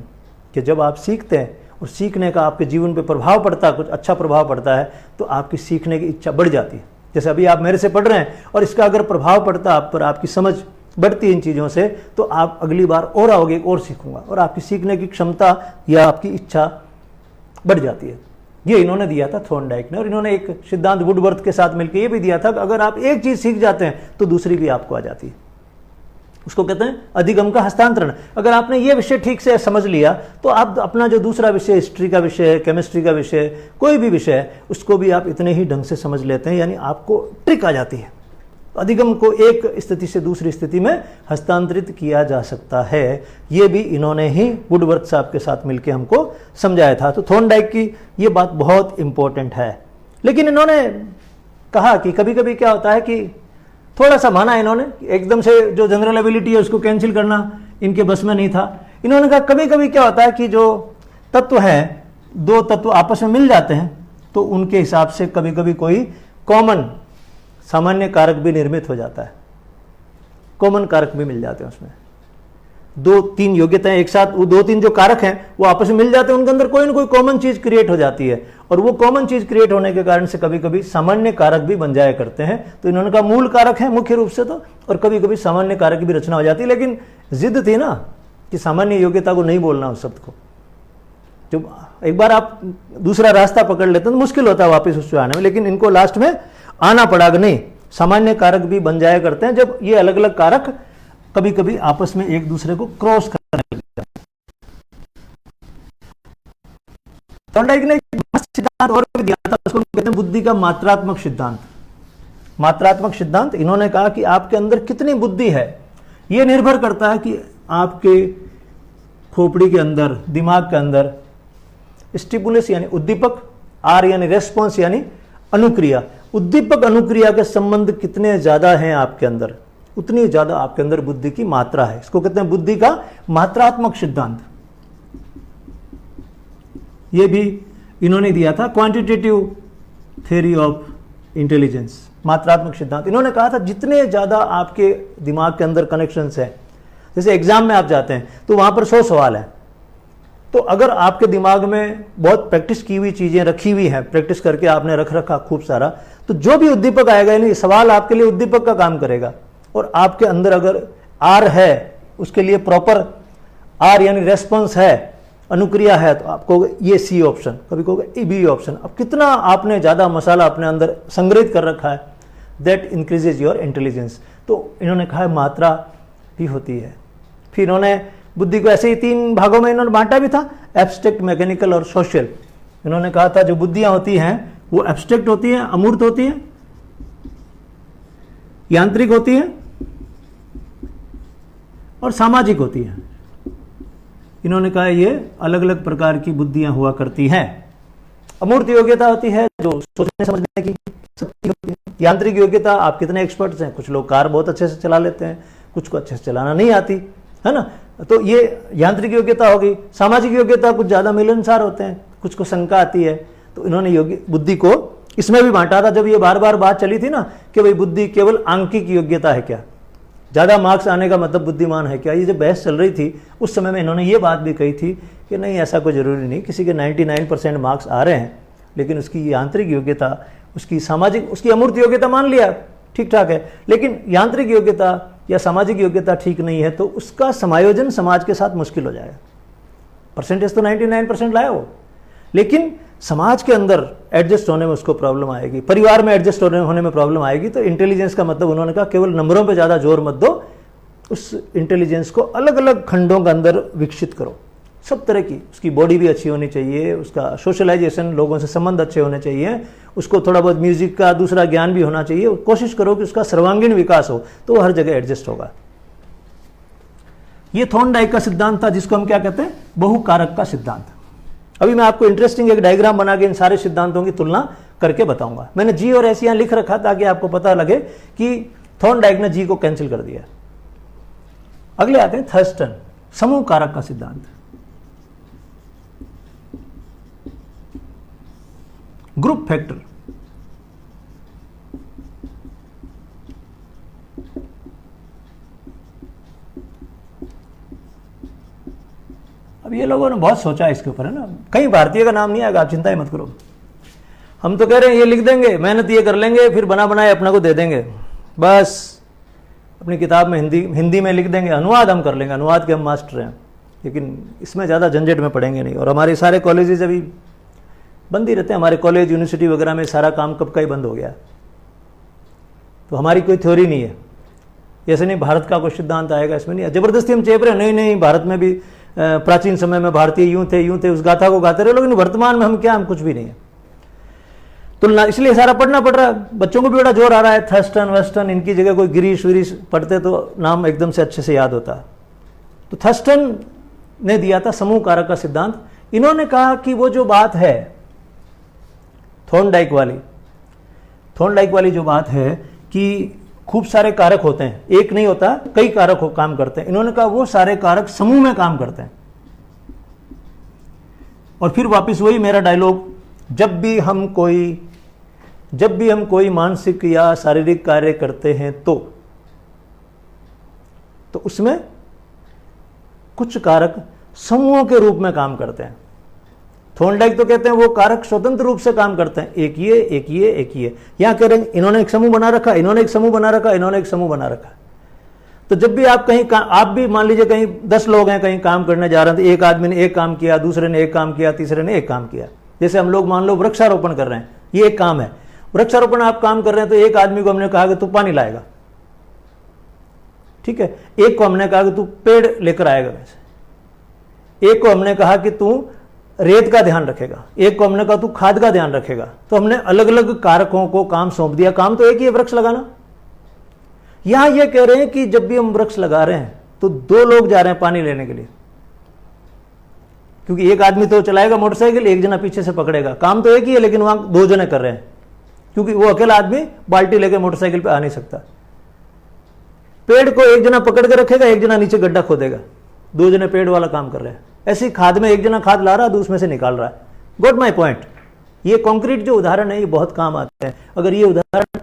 कि जब आप सीखते हैं और सीखने का आपके जीवन पे प्रभाव पड़ता है, कुछ अच्छा प्रभाव पड़ता है, तो आपकी सीखने की इच्छा बढ़ जाती है। जैसे अभी आप मेरे से पढ़ रहे हैं और इसका अगर प्रभाव पड़ता है आप पर, आपकी समझ बढ़ती है इन चीज़ों से, तो आप अगली बार और आओगे, और सीखूंगा, और आपकी सीखने की क्षमता या आपकी इच्छा बढ़ जाती है। ये इन्होंने दिया था थॉर्नडाइक ने। और इन्होंने एक सिद्धांत वुडवर्थ के साथ मिलकर ये भी दिया था कि अगर आप एक चीज़ सीख जाते हैं तो दूसरी भी आपको आ जाती है। उसको कहते हैं अधिगम का हस्तांतरण। अगर आपने ये विषय ठीक से समझ लिया तो आप अपना जो दूसरा विषय, हिस्ट्री का विषय, केमिस्ट्री का विषय, कोई भी विषय है, उसको भी आप इतने ही ढंग से समझ लेते हैं, यानी आपको ट्रिक आ जाती है। अधिगम को एक स्थिति से दूसरी स्थिति में हस्तांतरित किया जा सकता है। ये भी इन्होंने ही वुडवर्थ साहब के साथ मिलकर हमको समझाया था। तो थॉर्नडाइक की ये बात बहुत इंपॉर्टेंट है। लेकिन इन्होंने कहा कि कभी कभी क्या होता है कि थोड़ा सा माना इन्होंने, एकदम से जो जनरल एबिलिटी है उसको कैंसिल करना इनके बस में नहीं था। इन्होंने कहा कभी कभी क्या होता है कि जो तत्व है, दो तत्व आपस में मिल जाते हैं, तो उनके हिसाब से कभी कभी कोई कॉमन सामान्य कारक भी निर्मित हो जाता है, कॉमन कारक भी मिल जाते हैं उसमें। दो तीन योग्यताएं एक साथ, वो दो तीन जो कारक हैं वो आपस में मिल जाते हैं, उनके अंदर कोई ना कोई कॉमन चीज क्रिएट हो जाती है, और वो कॉमन चीज क्रिएट होने के कारण से कभी कभी सामान्य कारक भी बन जाया करते हैं। तो इन्होंने कहा मूल कारक है मुख्य रूप से तो, और कभी कभी सामान्य कारक की भी रचना हो जाती है। लेकिन जिद थी ना कि सामान्य योग्यता को नहीं बोलना उस शब्द को। जब एक बार आप दूसरा रास्ता पकड़ लेते हैं तो मुश्किल होता है वापस उससे आने में, लेकिन इनको लास्ट में आना पड़ा कि नहीं, सामान्य कारक भी बन जाया करते हैं जब ये अलग अलग कारक कभी कभी आपस में एक दूसरे को क्रॉस करने लगते हैं। थॉर्नडाइक ने एक सिद्धांत और भी दिया था, उसको कहते हैं बुद्धि का मात्रात्मक सिद्धांत। मात्रात्मक सिद्धांत, इन्होंने कहा कि आपके अंदर कितनी बुद्धि है यह निर्भर करता है कि आपके खोपड़ी के अंदर, दिमाग के अंदर स्टिमुलस यानी उद्दीपक, आर यानी रेस्पॉन्स यानी अनुक्रिया, उद्दीपक अनुक्रिया के संबंध कितने ज्यादा हैं आपके अंदर, उतनी ज्यादा आपके अंदर बुद्धि की मात्रा है। इसको कहते हैं बुद्धि का मात्रात्मक सिद्धांत। यह भी इन्होंने दिया था, क्वांटिटेटिव थ्योरी ऑफ इंटेलिजेंस, मात्रात्मक सिद्धांत। इन्होंने कहा था जितने ज्यादा आपके दिमाग के अंदर कनेक्शंस हैं, जैसे एग्जाम में आप जाते हैं तो वहां पर 100 सवाल है, तो अगर आपके दिमाग में बहुत प्रैक्टिस की हुई चीजें रखी हुई हैं, प्रैक्टिस करके आपने रख रखा खूब सारा, तो जो भी उद्दीपक आएगा यानी सवाल आपके लिए उद्दीपक का काम करेगा। और आपके अंदर अगर आर है, उसके लिए प्रॉपर आर यानी रेस्पॉन्स है, अनुक्रिया है, तो आपको ये सी ऑप्शन, कभी कहोगे बी ऑप्शन। अब कितना आपने ज्यादा मसाला अपने अंदर संग्रहित कर रखा है, दैट इंक्रीजेज योर इंटेलिजेंस। तो इन्होंने कहा मात्रा भी होती है। फिर इन्होंने बुद्धि को ऐसे ही 3 भागों में इन्होंने बांटा भी था, एब्स्ट्रैक्ट, मैकेनिकल और सोशल। इन्होंने कहा था जो बुद्धियां होती हैं वो एब्स्ट्रैक्ट होती हैं, अमूर्त होती हैं, यांत्रिक होती हैं और सामाजिक होती हैं। इन्होंने कहा ये अलग अलग प्रकार की बुद्धियां हुआ करती हैं। अमूर्त योग्यता होती है जो सोचने समझने की शक्ति होती है। यांत्रिक योग्यता, आप कितने एक्सपर्ट्स हैं, कुछ लोग कार बहुत अच्छे से चला लेते हैं, कुछ को अच्छे से चलाना नहीं आती है ना, तो ये यांत्रिक योग्यता होगी। सामाजिक योग्यता, कुछ ज्यादा मिलनसार होते हैं, कुछ को शंका आती है। तो इन्होंने योग्य बुद्धि को इसमें भी बांटा था। जब ये बार बार बात चली थी ना कि भाई बुद्धि केवल आंकिक योग्यता है क्या, ज्यादा मार्क्स आने का मतलब बुद्धिमान है क्या, ये जब बहस चल रही थी उस समय में इन्होंने ये बात भी कही थी कि नहीं, ऐसा कोई जरूरी नहीं, किसी के 99% मार्क्स आ रहे हैं लेकिन उसकी यांत्रिक योग्यता, उसकी सामाजिक, उसकी अमूर्त योग्यता मान लिया ठीक ठाक है, लेकिन यांत्रिक योग्यता या सामाजिक योग्यता ठीक नहीं है तो उसका समायोजन समाज के साथ मुश्किल हो जाएगा। परसेंटेज तो 99% लाया हो, लेकिन समाज के अंदर एडजस्ट होने में उसको प्रॉब्लम आएगी, परिवार में एडजस्ट होने में प्रॉब्लम आएगी। तो इंटेलिजेंस का मतलब उन्होंने कहा केवल नंबरों पे ज्यादा जोर मत दो, उस इंटेलिजेंस को अलग अलग खंडों के अंदर विकसित करो, सब तरह की। उसकी बॉडी भी अच्छी होनी चाहिए, उसका सोशलाइजेशन, लोगों से संबंध अच्छे होने चाहिए, उसको थोड़ा बहुत म्यूजिक का दूसरा ज्ञान भी होना चाहिए। कोशिश करो कि उसका सर्वांगीण विकास हो, तो हर जगह एडजस्ट होगा। ये थॉर्नडाइक का सिद्धांत था जिसको हम क्या कहते हैं, बहुकारक का सिद्धांत। अभी मैं आपको इंटरेस्टिंग एक डायग्राम बना के इन सारे सिद्धांतों की तुलना करके बताऊंगा। मैंने जी और एस यहां लिख रखा ताकि आपको पता लगे कि थॉर्नडाइक ने जी को कैंसिल कर दिया। अगले आते हैं थर्स्टन, समूह कारक का सिद्धांत। ग्रुप फैक्टर, अब ये लोगों ने बहुत सोचा इसके ऊपर, है ना। कहीं भारतीय का नाम नहीं आएगा, आप चिंता ही मत करो। हम तो कह रहे हैं ये लिख देंगे, मेहनत ये कर लेंगे, फिर बना बनाए अपना को दे देंगे, बस अपनी किताब में हिंदी में लिख देंगे, अनुवाद हम कर लेंगे, अनुवाद के हम मास्टर हैं, लेकिन इसमें ज़्यादा झंझट में पड़ेंगे नहीं। और हमारे सारे कॉलेजेस अभी बंद ही रहते हैं, हमारे कॉलेज यूनिवर्सिटी वगैरह में सारा काम कब का ही बंद हो गया, तो हमारी कोई थ्योरी नहीं है। ऐसे नहीं भारत का कोई सिद्धांत आएगा इसमें, नहीं जबरदस्ती हम चेप रहे, नहीं नहीं भारत में भी प्राचीन समय में भारतीय यूं थे उस गाथा को गाते रहे लोग, लेकिन वर्तमान में हम क्या, हम कुछ भी नहीं है। तुलना इसलिए सारा पढ़ना पड़ रहा है, बच्चों को भी बड़ा जोर आ रहा है, थर्स्टन वेस्टन, इनकी जगह कोई गिरीश विरीश पढ़ते तो नाम एकदम से अच्छे से याद होता। तो थर्स्टन ने दिया था समूह कारक का सिद्धांत। इन्होंने कहा कि वो जो बात है थॉर्नडाइक वाली जो बात है कि खूब सारे कारक होते हैं, एक नहीं होता, कई कारक काम करते हैं। इन्होंने कहा वो सारे कारक समूह में काम करते हैं। और फिर वापस वही मेरा डायलॉग, जब भी हम कोई मानसिक या शारीरिक कार्य करते हैं तो उसमें कुछ कारक समूहों के रूप में काम करते हैं। थॉर्नडाइक तो कहते हैं वो कारक स्वतंत्र रूप से काम करते हैं, एक ये। यहां कह रहे हैं इन्होंने एक समूह बना रखा, इन्होंने एक समूह बना रखा। तो जब भी आप कहीं आप भी मान लीजिए कहीं 10 लोग हैं, कहीं काम करने जा रहे हैं, तो एक आदमी ने एक काम किया, दूसरे ने एक काम किया, तीसरे ने एक काम किया। जैसे हम लोग मान लो वृक्षारोपण कर रहे हैं, ये एक काम है। वृक्षारोपण आप काम कर रहे हैं तो एक आदमी को हमने कहा कि तू पानी लाएगा, ठीक है। एक को हमने कहा कि तू पेड़ लेकर आएगा वैसे, एक को हमने कहा कि तू रेत का ध्यान रखेगा, एक को हमने कहा तू खाद का ध्यान रखेगा। तो हमने अलग अलग कारकों को काम सौंप दिया, काम तो एक ही है, वृक्ष लगाना। यहां ये कह रहे हैं कि जब भी हम वृक्ष लगा रहे हैं तो 2 लोग जा रहे हैं पानी लेने के लिए, क्योंकि एक आदमी तो चलाएगा मोटरसाइकिल, एक जना पीछे से पकड़ेगा, काम तो एक ही है, लेकिन वहां 2 जने कर रहे हैं, क्योंकि वो अकेला आदमी बाल्टी लेकर मोटरसाइकिल पे आ नहीं सकता। पेड़ को एक जना पकड़ के रखेगा, एक जना नीचे गड्ढा खोदेगा, 2 जने पेड़ वाला काम कर रहे हैं। ऐसी खाद में एक जना खाद ला रहा है, उसमें से निकाल रहा है। Got my point. ये कॉन्क्रीट जो उदाहरण है ये बहुत काम आते हैं। अगर ये उदाहरण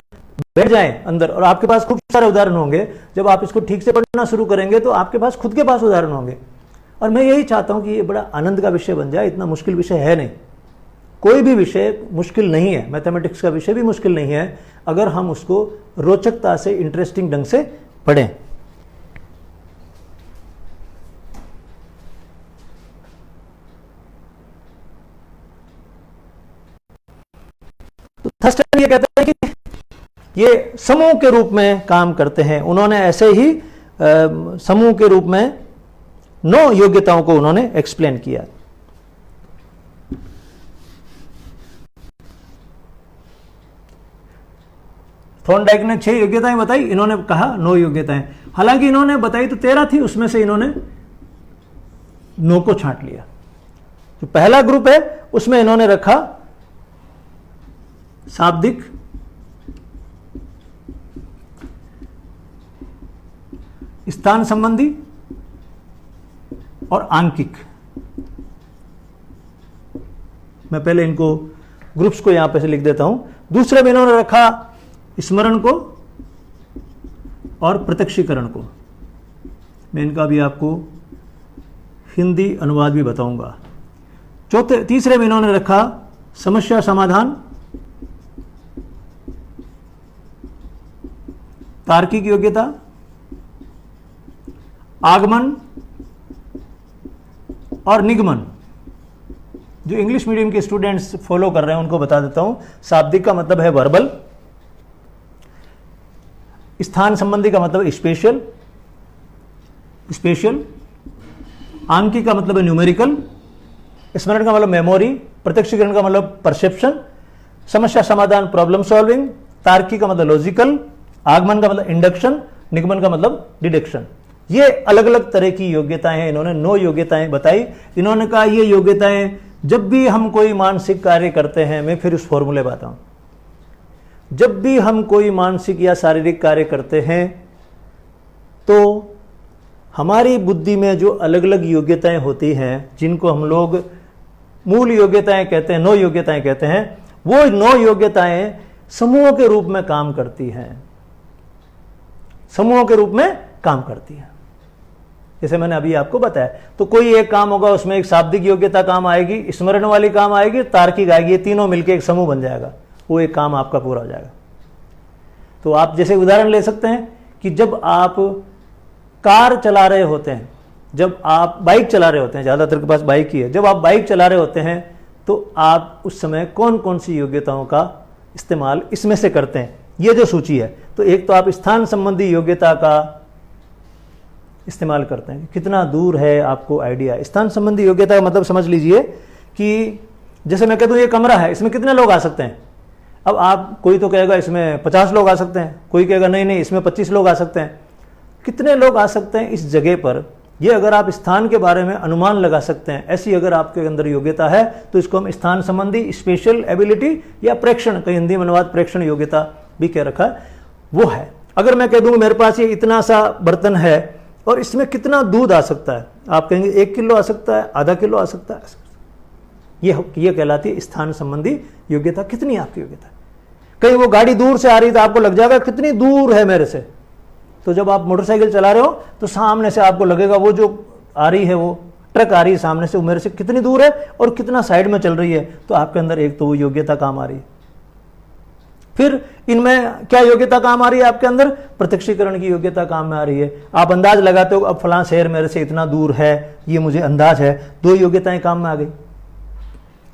बैठ जाए अंदर, और आपके पास खूब सारे उदाहरण होंगे, जब आप इसको ठीक से पढ़ना शुरू करेंगे तो आपके पास खुद के पास उदाहरण होंगे। और मैं यही चाहता हूं कि ये बड़ा आनंद का विषय बन जाए, इतना मुश्किल विषय है नहीं, कोई भी विषय मुश्किल नहीं है, मैथमेटिक्स का विषय भी मुश्किल नहीं है, अगर हम उसको रोचकता से, इंटरेस्टिंग ढंग से पढ़ें। तो थर्स्टन ये कहते हैं कि ये समूह के रूप में काम करते हैं। उन्होंने ऐसे ही समूह के रूप में 9 योग्यताओं को उन्होंने एक्सप्लेन किया। थॉर्नडाइक ने 6 योग्यताएं बताई, इन्होंने कहा 9 योग्यताएं। हालांकि इन्होंने बताई तो 13 थी, उसमें से इन्होंने 9 को छांट लिया। जो पहला ग्रुप है उसमें इन्होंने रखा शाब्दिक, स्थान संबंधी और आंकिक। मैं पहले इनको ग्रुप्स को यहां पे से लिख देता हूं। दूसरे में इन्होंने रखा स्मरण को और प्रत्यक्षीकरण को। मैं इनका भी आपको हिंदी अनुवाद भी बताऊंगा। तीसरे में इन्होंने रखा समस्या समाधान, तार्किक योग्यता, आगमन और निगमन। जो इंग्लिश मीडियम के स्टूडेंट्स फॉलो कर रहे हैं उनको बता देता हूं। शाब्दिक का मतलब है वर्बल, स्थान संबंधी का मतलब स्पेशल, आंकिक का मतलब है न्यूमेरिकल, स्मरण का मतलब मेमोरी, प्रत्यक्षीकरण का मतलब परसेप्शन, समस्या समाधान प्रॉब्लम सॉल्विंग, तार्किक का मतलब लॉजिकल, आगमन का मतलब इंडक्शन, निगमन का मतलब डिडक्शन। ये अलग अलग तरह की योग्यताएं हैं। इन्होंने 9 योग्यताएं बताई। इन्होंने कहा ये योग्यताएं जब भी हम कोई मानसिक कार्य करते हैं, मैं फिर उस फॉर्मूले पर आता हूं, जब भी हम कोई मानसिक या शारीरिक कार्य करते हैं तो हमारी बुद्धि में जो अलग अलग योग्यताएं होती हैं, जिनको हम लोग मूल योग्यताएं कहते हैं, 9 योग्यताएं कहते हैं, वो 9 योग्यताएं समूहों के रूप में काम करती हैं, समूहों के रूप में काम करती हैं। जैसे मैंने अभी आपको बताया, तो कोई एक काम होगा, उसमें एक शाब्दिक योग्यता काम आएगी, स्मरण वाली काम आएगी, तार्किक आएगी, ये तीनों मिलकर एक समूह बन जाएगा, वो एक काम आपका पूरा हो जाएगा। तो आप जैसे उदाहरण ले सकते हैं कि जब आप कार चला रहे होते हैं, जब आप बाइक चला रहे होते हैं, ज़्यादातर के पास बाइक ही है, जब आप बाइक चला रहे होते हैं तो आप उस समय कौन कौन सी योग्यताओं का इस्तेमाल इसमें से करते हैं, ये जो सूची है। तो एक तो आप स्थान संबंधी योग्यता का इस्तेमाल करते हैं, कितना दूर है आपको आइडिया। स्थान संबंधी योग्यता का मतलब समझ लीजिए कि जैसे मैं कहता हूँ ये कमरा है, इसमें कितने लोग आ सकते हैं। अब आप, कोई तो कहेगा इसमें 50 लोग आ सकते हैं, कोई कहेगा नहीं नहीं इसमें 25 लोग आ सकते हैं। कितने लोग आ सकते हैं इस जगह पर, ये अगर आप स्थान के बारे में अनुमान लगा सकते हैं, ऐसी अगर आपके अंदर योग्यता है तो इसको हम स्थान संबंधी स्पेशल एबिलिटी या प्रेक्षण, कहीं हिंदी में अनुवाद प्रेक्षण योग्यता भी कह रखा है, वो है। अगर मैं कह दूं मेरे पास ये इतना सा बर्तन है और इसमें कितना दूध आ सकता है, आप कहेंगे 1 किलो आ सकता है, आधा किलो आ सकता है, ये कहलाती है स्थान संबंधी योग्यता। कितनी आपकी योग्यता है। कहीं वो गाड़ी दूर से आ रही तो आपको लग जाएगा कितनी दूर है मेरे से। तो जब आप मोटरसाइकिल चला रहे हो तो सामने से आपको लगेगा वो जो आ रही है, वो ट्रक आ रही है सामने से, वो मेरे से कितनी दूर है और कितना साइड में चल रही है। तो आपके अंदर एक तो वो योग्यता काम आ रही है। फिर इनमें क्या योग्यता काम आ रही है आपके अंदर, प्रत्यक्षीकरण की योग्यता काम में आ रही है। आप अंदाज लगाते हो अब फलां शहर मेरे से इतना दूर है, ये मुझे अंदाज है, 2 योग्यताएं काम में आ गई।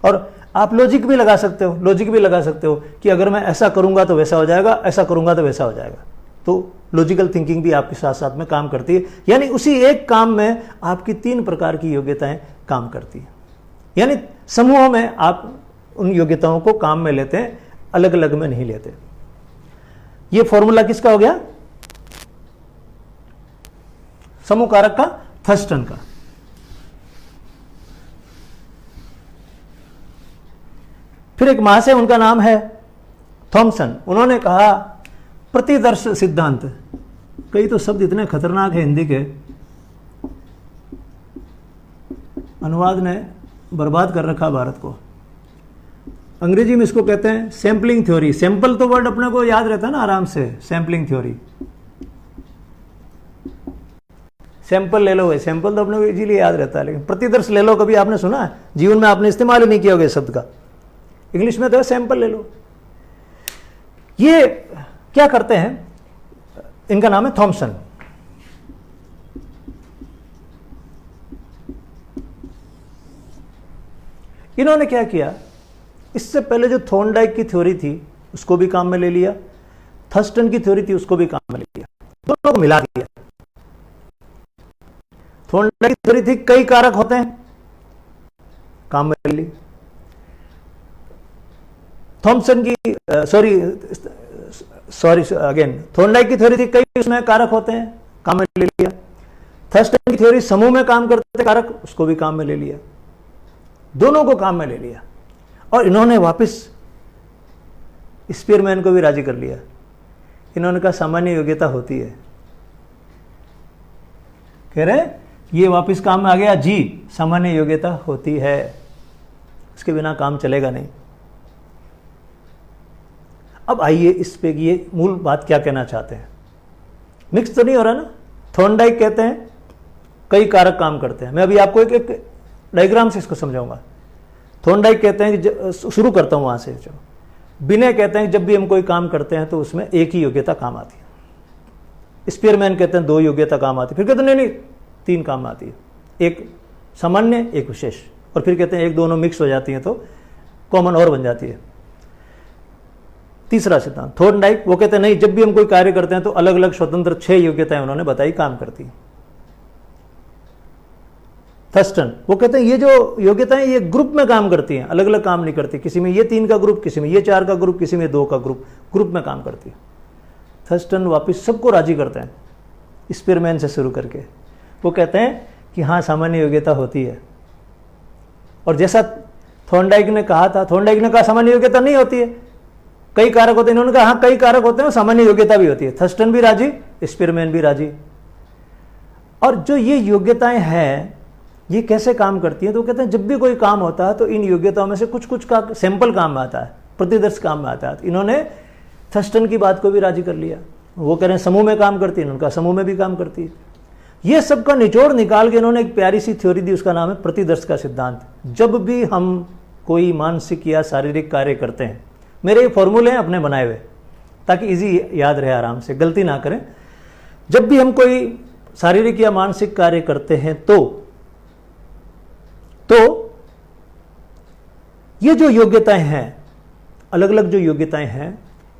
और आप लॉजिक भी लगा सकते हो, लॉजिक भी लगा सकते हो कि अगर मैं ऐसा करूंगा तो वैसा हो जाएगा, ऐसा करूंगा तो वैसा हो जाएगा। तो लॉजिकल थिंकिंग भी आपके साथ साथ में काम करती है। यानी उसी एक काम में आपकी 3 प्रकार की योग्यताएं काम करती है। यानी समूहों में आप उन योग्यताओं को काम में लेते हैं, अलग अलग में नहीं लेते। ये फॉर्मूला किसका हो गया, समूह कारक का, थर्स्टन का। फिर एक महाशय, उनका नाम है थॉमसन, उन्होंने कहा प्रतिदर्श सिद्धांत। कई तो शब्द इतने खतरनाक है हिंदी के, अनुवाद ने बर्बाद कर रखा भारत को। अंग्रेजी में इसको कहते हैं सैंपलिंग थ्योरी। सैंपल तो वर्ड अपने को याद रहता है ना आराम से, सैंपलिंग थ्योरी। सैंपल ले लो, सैंपल तो अपने को इजीली याद रहता है, लेकिन प्रतिदर्श ले लो कभी आपने सुना है? जीवन में आपने इस्तेमाल ही नहीं किया होगा इस शब्द का। इंग्लिश में तो सैंपल ले लो। ये क्या करते हैं, इनका नाम है थॉमसन। इन्होंने क्या किया, इससे पहले जो थॉर्नडाइक की थ्योरी थी उसको भी काम में ले लिया, थर्स्टन की थ्योरी थी उसको भी काम में ले लिया, दोनों को मिला दिया। थॉर्नडाइक की थ्योरी थी कई कारक होते हैं, काम में ले ली। थॉमसन की अगेन थॉर्नडाइक की थ्योरी थी कई उसमें कारक होते हैं, काम में ले लिया। थर्स्टन की थ्योरी समूह में काम करते थे कारक, उसको भी काम में ले लिया, दोनों को काम में ले लिया। और इन्होंने वापस स्पीयरमैन को भी राजी कर लिया। इन्होंने कहा सामान्य योग्यता होती है। कह रहे ये वापस काम में आ गया जी, सामान्य योग्यता होती है, उसके बिना काम चलेगा नहीं। अब आइए इस पे ये मूल बात क्या कहना चाहते हैं। मिक्स तो नहीं हो रहा ना। थॉर्नडाइक कहते हैं कई कारक काम करते हैं। मैं अभी आपको एक डायग्राम से इसको समझाऊंगा। थॉर्नडाइक कहते हैं कि शुरू करता हूं वहां से, चलो। बिने कहते हैं कि जब भी हम कोई काम करते हैं तो उसमें एक ही योग्यता काम आती है। स्पीयरमैन कहते हैं 2 योग्यता काम आती है। फिर कहते हैं नहीं 3 काम आती है, एक सामान्य एक विशेष, और फिर कहते हैं एक दोनों मिक्स हो जाती हैं तो कॉमन और बन जाती है। तीसरा सिद्धांत थॉर्नडाइक, वो कहते हैं नहीं, जब भी हम कोई कार्य करते हैं तो अलग अलग स्वतंत्र 6 योग्यताएं उन्होंने बताई काम करती हैं। थर्स्टन वो कहते हैं ये जो योग्यताएं ये ग्रुप में काम करती हैं, अलग अलग काम नहीं करती। किसी में ये 3 का ग्रुप, किसी में ये 4 का ग्रुप, किसी में 2 का ग्रुप में काम करती है। थर्स्टन वापिस सबको राजी करते हैं, स्पीयरमैन से शुरू करके। वो कहते हैं कि हाँ सामान्य योग्यता होती है। और जैसा थॉर्नडाइक ने कहा था, थॉर्नडाइक ने कहा सामान्य योग्यता नहीं होती है, कई कारक होते हैं। इन्होंने कहा हाँ कई कारक होते हैं, सामान्य योग्यता भी होती है। थर्स्टन भी राजी, स्पीयरमैन भी राजी। और जो ये योग्यताएं हैं ये कैसे काम करती हैं, तो कहते हैं जब भी कोई काम होता है तो इन योग्यताओं में से कुछ कुछ का सैंपल काम में आता है, प्रतिदर्श काम में आता है। इन्होंने थर्स्टन की बात को भी राजी कर लिया। वो कह रहे हैं समूह में काम करती है, उनका समूह में भी काम करती है। ये सबका निचोड़ निकाल के इन्होंने एक प्यारी सी थ्योरी दी, उसका नाम है प्रतिदर्श का सिद्धांत। जब भी हम कोई मानसिक या शारीरिक कार्य करते हैं, मेरे ये फॉर्मूले हैं अपने बनाए हुए ताकि इजी याद रहे, आराम से गलती ना करें। जब भी हम कोई शारीरिक या मानसिक कार्य करते हैं तो ये जो योग्यताएं हैं, अलग अलग जो योग्यताएं हैं,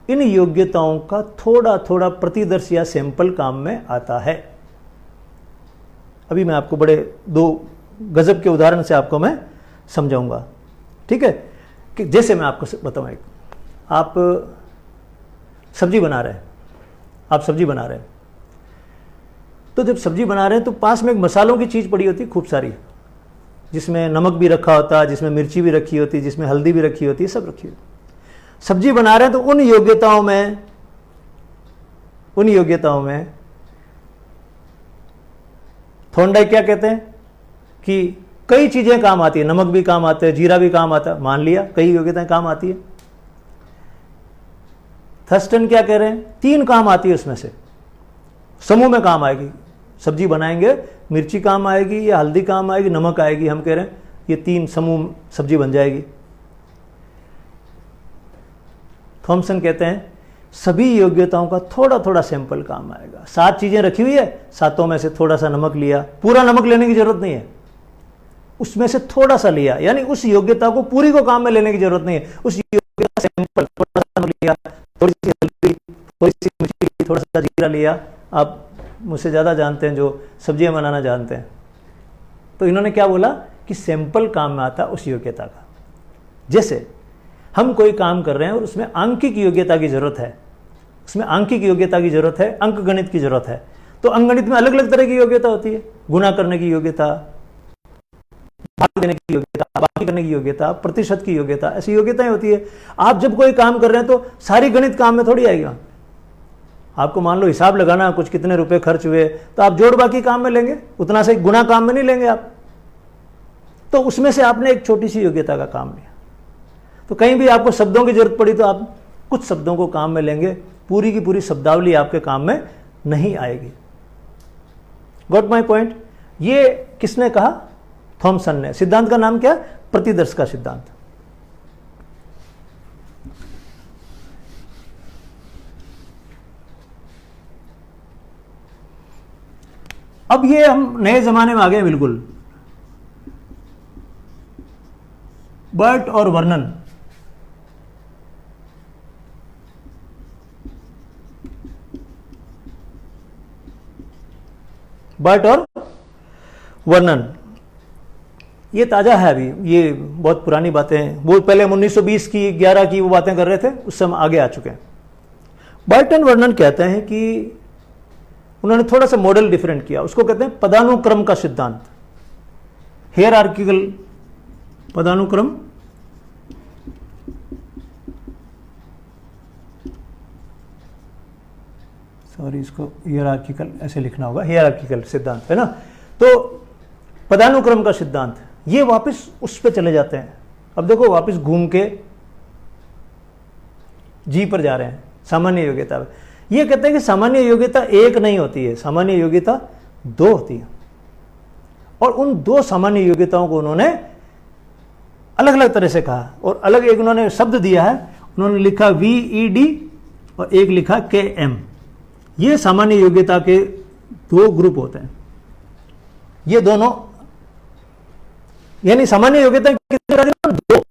इन योग्यताओं का थोड़ा थोड़ा प्रतिदर्श या सैंपल काम में आता है। अभी मैं आपको बड़े दो गजब के उदाहरण से आपको मैं समझाऊंगा, ठीक है। कि जैसे मैं आपको बताऊं, एक आप सब्जी बना रहे हैं, आप सब्जी बना रहे हैं, तो जब सब्जी बना रहे हैं तो पास में एक मसालों की चीज़ पड़ी होती है खूब सारी, जिसमें नमक भी रखा होता है, जिसमें मिर्ची भी रखी होती है, जिसमें हल्दी भी रखी होती है, सब रखी होती है। सब्जी बना रहे हैं तो उन योग्यताओं में थॉर्नडाइक क्या कहते हैं कि कई चीजें काम आती है, नमक भी काम आता है, जीरा भी काम आता है, मान लिया कई योग्यताएं काम आती है। थर्स्टन क्या कह रहे हैं, 3 काम आती है उसमें से, समूह में काम आएगी। सब्जी बनाएंगे, मिर्ची काम आएगी या हल्दी काम आएगी, नमक आएगी, हम कह रहे हैं ये 3 समूह सब्जी बन जाएगी। थॉमसन कहते हैं सभी योग्यताओं का थोड़ा थोड़ा सैंपल काम आएगा। 7 चीजें रखी हुई है, 7 में से थोड़ा सा नमक लिया, पूरा नमक लेने की जरूरत नहीं है, उसमें से थोड़ा सा लिया, यानी उस योग्यता को पूरी को काम में लेने की जरूरत नहीं है, उस योग्यता सैंपल थोड़ा सा नमक लिया, थोड़ी सी हल्दी, थोड़ी सी मिर्ची, थोड़ा सा जीरा लिया। आप मुझसे ज्यादा जानते हैं जो सब्जियां बनाना जानते हैं, तो इन्होंने क्या बोला कि सैंपल काम में आता उस योग्यता का। जैसे हम कोई काम कर रहे हैं और उसमें आंकिक योग्यता की जरूरत है, उसमें आंकिक योग्यता की जरूरत है, अंक गणित की जरूरत है, तो अंक गणित में अलग अलग तरह की योग्यता होती है, गुणा करने की योग्यता, भाग देने की योग्यता, बाकी करने की योग्यता, प्रतिशत की योग्यता, ऐसी योग्यताएं होती है। आप जब कोई काम कर रहे हैं तो सारी गणित काम में थोड़ी आएगा। आपको मान लो हिसाब लगाना कुछ कितने रुपए खर्च हुए, तो आप जोड़ बाकी काम में लेंगे, उतना से गुणा काम में नहीं लेंगे आप, तो उसमें से आपने एक छोटी सी योग्यता का काम लिया। तो कहीं भी आपको शब्दों की जरूरत पड़ी तो आप कुछ शब्दों को काम में लेंगे, पूरी की पूरी शब्दावली आपके काम में नहीं आएगी। Got my point. ये किसने कहा, थॉमसन ने। सिद्धांत का नाम क्या, प्रतिदर्श का सिद्धांत। अब ये हम नए जमाने में आ गए बिल्कुल। बर्ट और वर्नन, बर्ट और वर्नन, ये ताजा है अभी, ये बहुत पुरानी बातें हैं। वो पहले हम 1920 की 11 की वो बातें कर रहे थे, उससे हम आगे आ चुके हैं। बर्ट एंड वर्नन कहते हैं कि उन्होंने थोड़ा सा मॉडल डिफरेंट किया, उसको कहते हैं पदानुक्रम का सिद्धांत, हियरार्किकल पदानुक्रम। सॉरी, इसको हियरार्किकल ऐसे लिखना होगा, हियरार्किकल सिद्धांत है ना। तो पदानुक्रम का सिद्धांत, ये वापस उस पे चले जाते हैं। अब देखो वापस घूम के जी पर जा रहे हैं, सामान्य योग्यता। ये कहते हैं कि सामान्य योग्यता एक नहीं होती है, सामान्य योग्यता 2 होती है, और उन 2 सामान्य योग्यताओं को उन्होंने अलग अलग तरह से कहा, और अलग एक उन्होंने शब्द दिया है, उन्होंने लिखा VED और एक लिखा KM। ये सामान्य योग्यता के 2 ग्रुप होते हैं। ये दोनों यानी सामान्य योग्यता कितने, 2।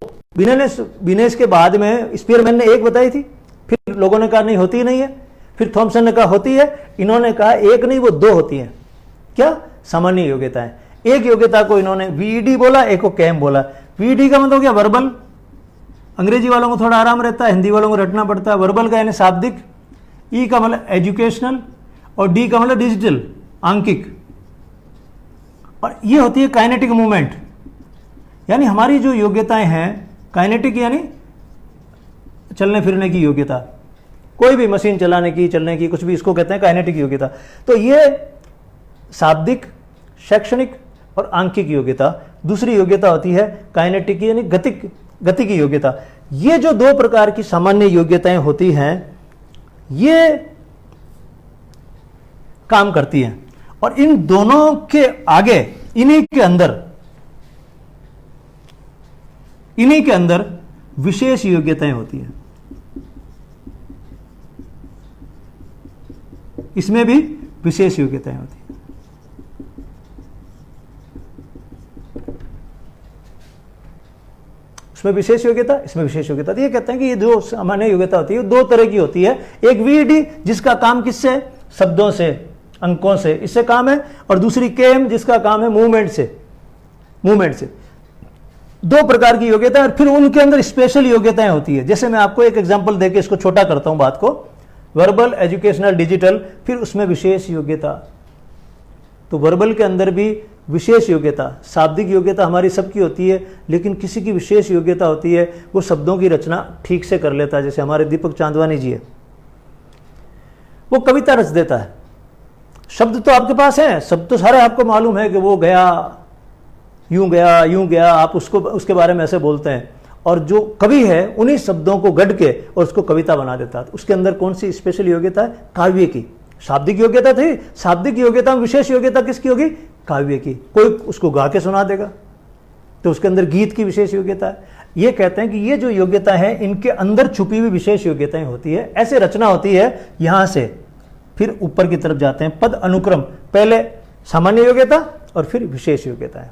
बिनेस के बाद में स्पीयरमैन ने 1 बताई थी, फिर लोगों ने कहा नहीं होती नहीं है, फिर थॉमसन ने कहा होती है, इन्होंने कहा 1 नहीं वो 2 होती है। क्या, सामान्य योग्यताएं। एक योग्यता को इन्होंने VED बोला, एक को KM बोला। VED का मतलब क्या, वर्बल। अंग्रेजी वालों को थोड़ा आराम रहता है, हिंदी वालों को रटना पड़ता है। वर्बल का यानी शाब्दिक, E का मतलब एजुकेशनल, और D का मतलब डिजिटल, आंकिक। और ये होती है काइनेटिक मूवमेंट, यानी हमारी जो योग्यताएं हैं, काइनेटिक यानी चलने फिरने की योग्यता, कोई भी मशीन चलाने की, चलने की, कुछ भी, इसको कहते हैं काइनेटिक योग्यता। तो ये शाब्दिक, शैक्षणिक और आंकिक योग्यता। दूसरी योग्यता होती है काइनेटिक यानी गति की योग्यता। ये जो 2 प्रकार की सामान्य योग्यताएं होती हैं, ये काम करती हैं, और इन दोनों के आगे, इन्हीं के अंदर विशेष योग्यताएं होती हैं। इसमें भी विशेष योग्यताएं होती हैं। उसमें विशेष योग्यता, इसमें विशेष योग्यता। तो ये कहते हैं कि ये जो सामान्य योग्यता होती है दो तरह की होती है। एक वीईडी जिसका काम किससे है, शब्दों से, अंकों से, इससे काम है, और दूसरी केएम जिसका काम है मूवमेंट से। दो प्रकार की योग्यता है, और फिर उनके अंदर स्पेशल योग्यताएं होती है। जैसे मैं आपको एक एग्जांपल देके इसको छोटा करता हूं बात को, वर्बल, एजुकेशनल, डिजिटल, फिर उसमें विशेष योग्यता। तो वर्बल के अंदर भी विशेष योग्यता, शाब्दिक योग्यता हमारी सबकी होती है, लेकिन किसी की विशेष योग्यता होती है, वो शब्दों की रचना ठीक से कर लेता है। जैसे हमारे दीपक चांदवानी जी है, वो कविता रच देता है। शब्द तो आपके पास है, शब्द तो सारे आपको मालूम है कि वो गया, यूं गया, यूं गया, आप उसको उसके बारे में ऐसे बोलते हैं, और जो कवि है उन्हीं शब्दों को गढ़ के और उसको कविता बना देता है। उसके अंदर कौन सी स्पेशल योग्यता है, काव्य की। शाब्दिक योग्यता थी, शाब्दिक योग्यता में विशेष योग्यता किसकी होगी, काव्य की। कोई उसको गा के सुना देगा तो उसके अंदर गीत की विशेष योग्यता है। ये कहते हैं कि ये जो योग्यता है इनके अंदर छुपी हुई विशेष योग्यताएं होती है। ऐसे रचना होती है, यहां से फिर ऊपर की तरफ जाते हैं पद अनुक्रम, पहले सामान्य योग्यता और फिर विशेष योग्यताएं।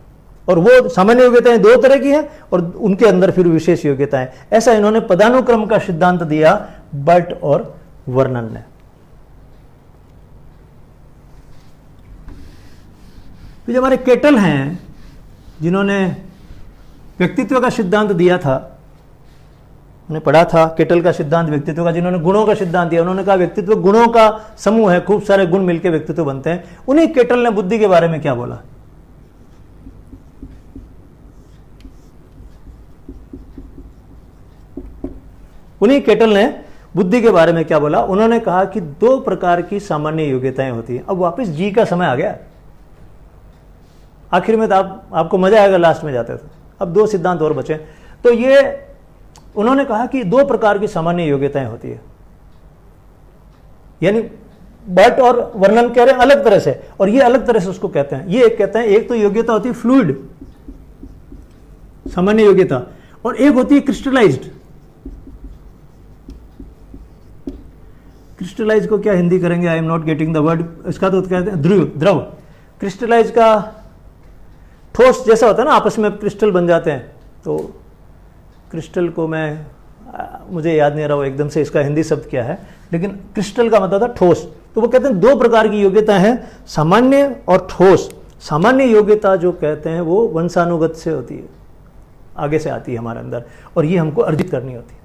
और वो सामान्य योग्यताएं दो तरह की हैं और उनके अंदर फिर विशेष योग्यताएं। ऐसा इन्होंने पदानुक्रम का सिद्धांत दिया बट और वर्णन ने। जो हमारे केटल हैं जिन्होंने व्यक्तित्व का सिद्धांत दिया था, उन्हें पढ़ा था केटल का सिद्धांत व्यक्तित्व का, जिन्होंने गुणों का सिद्धांत दिया। उन्होंने कहा व्यक्तित्व गुणों का समूह है, खूब सारे गुण मिलकर व्यक्तित्व बनते हैं। उन्हीं केटल ने बुद्धि के बारे में क्या बोला, उन्हीं केटल ने बुद्धि के बारे में क्या बोला। उन्होंने कहा कि दो प्रकार की सामान्य योग्यताएं होती हैं। अब वापस जी का समय आ गया, आखिर में तो आपको मजा आएगा लास्ट में जाते थे। अब दो सिद्धांत और बचे। तो ये उन्होंने कहा कि दो प्रकार की सामान्य योग्यताएं होती है, यानी बट और वर्णन कह रहे हैं अलग तरह से, और ये अलग तरह से उसको कहते हैं। ये एक कहते हैं, एक तो योग्यता होती है फ्लूइड सामान्य योग्यता, और एक होती है क्रिस्टलाइज्ड। क्रिस्टलाइज को क्या हिंदी करेंगे, I am not getting the word. इसका तो कहते हैं द्रव। क्रिस्टलाइज का ठोस जैसा होता है ना, आपस में क्रिस्टल बन जाते हैं। तो क्रिस्टल को मुझे याद नहीं रहा वो एकदम से इसका हिंदी शब्द क्या है, लेकिन क्रिस्टल का मतलब था ठोस। तो वो कहते हैं दो प्रकार की योग्यता है, सामान्य और ठोस। सामान्य योग्यता जो कहते हैं वो वंशानुगत से होती है, आगे से आती है हमारे अंदर, और ये हमको अर्जित करनी होती है।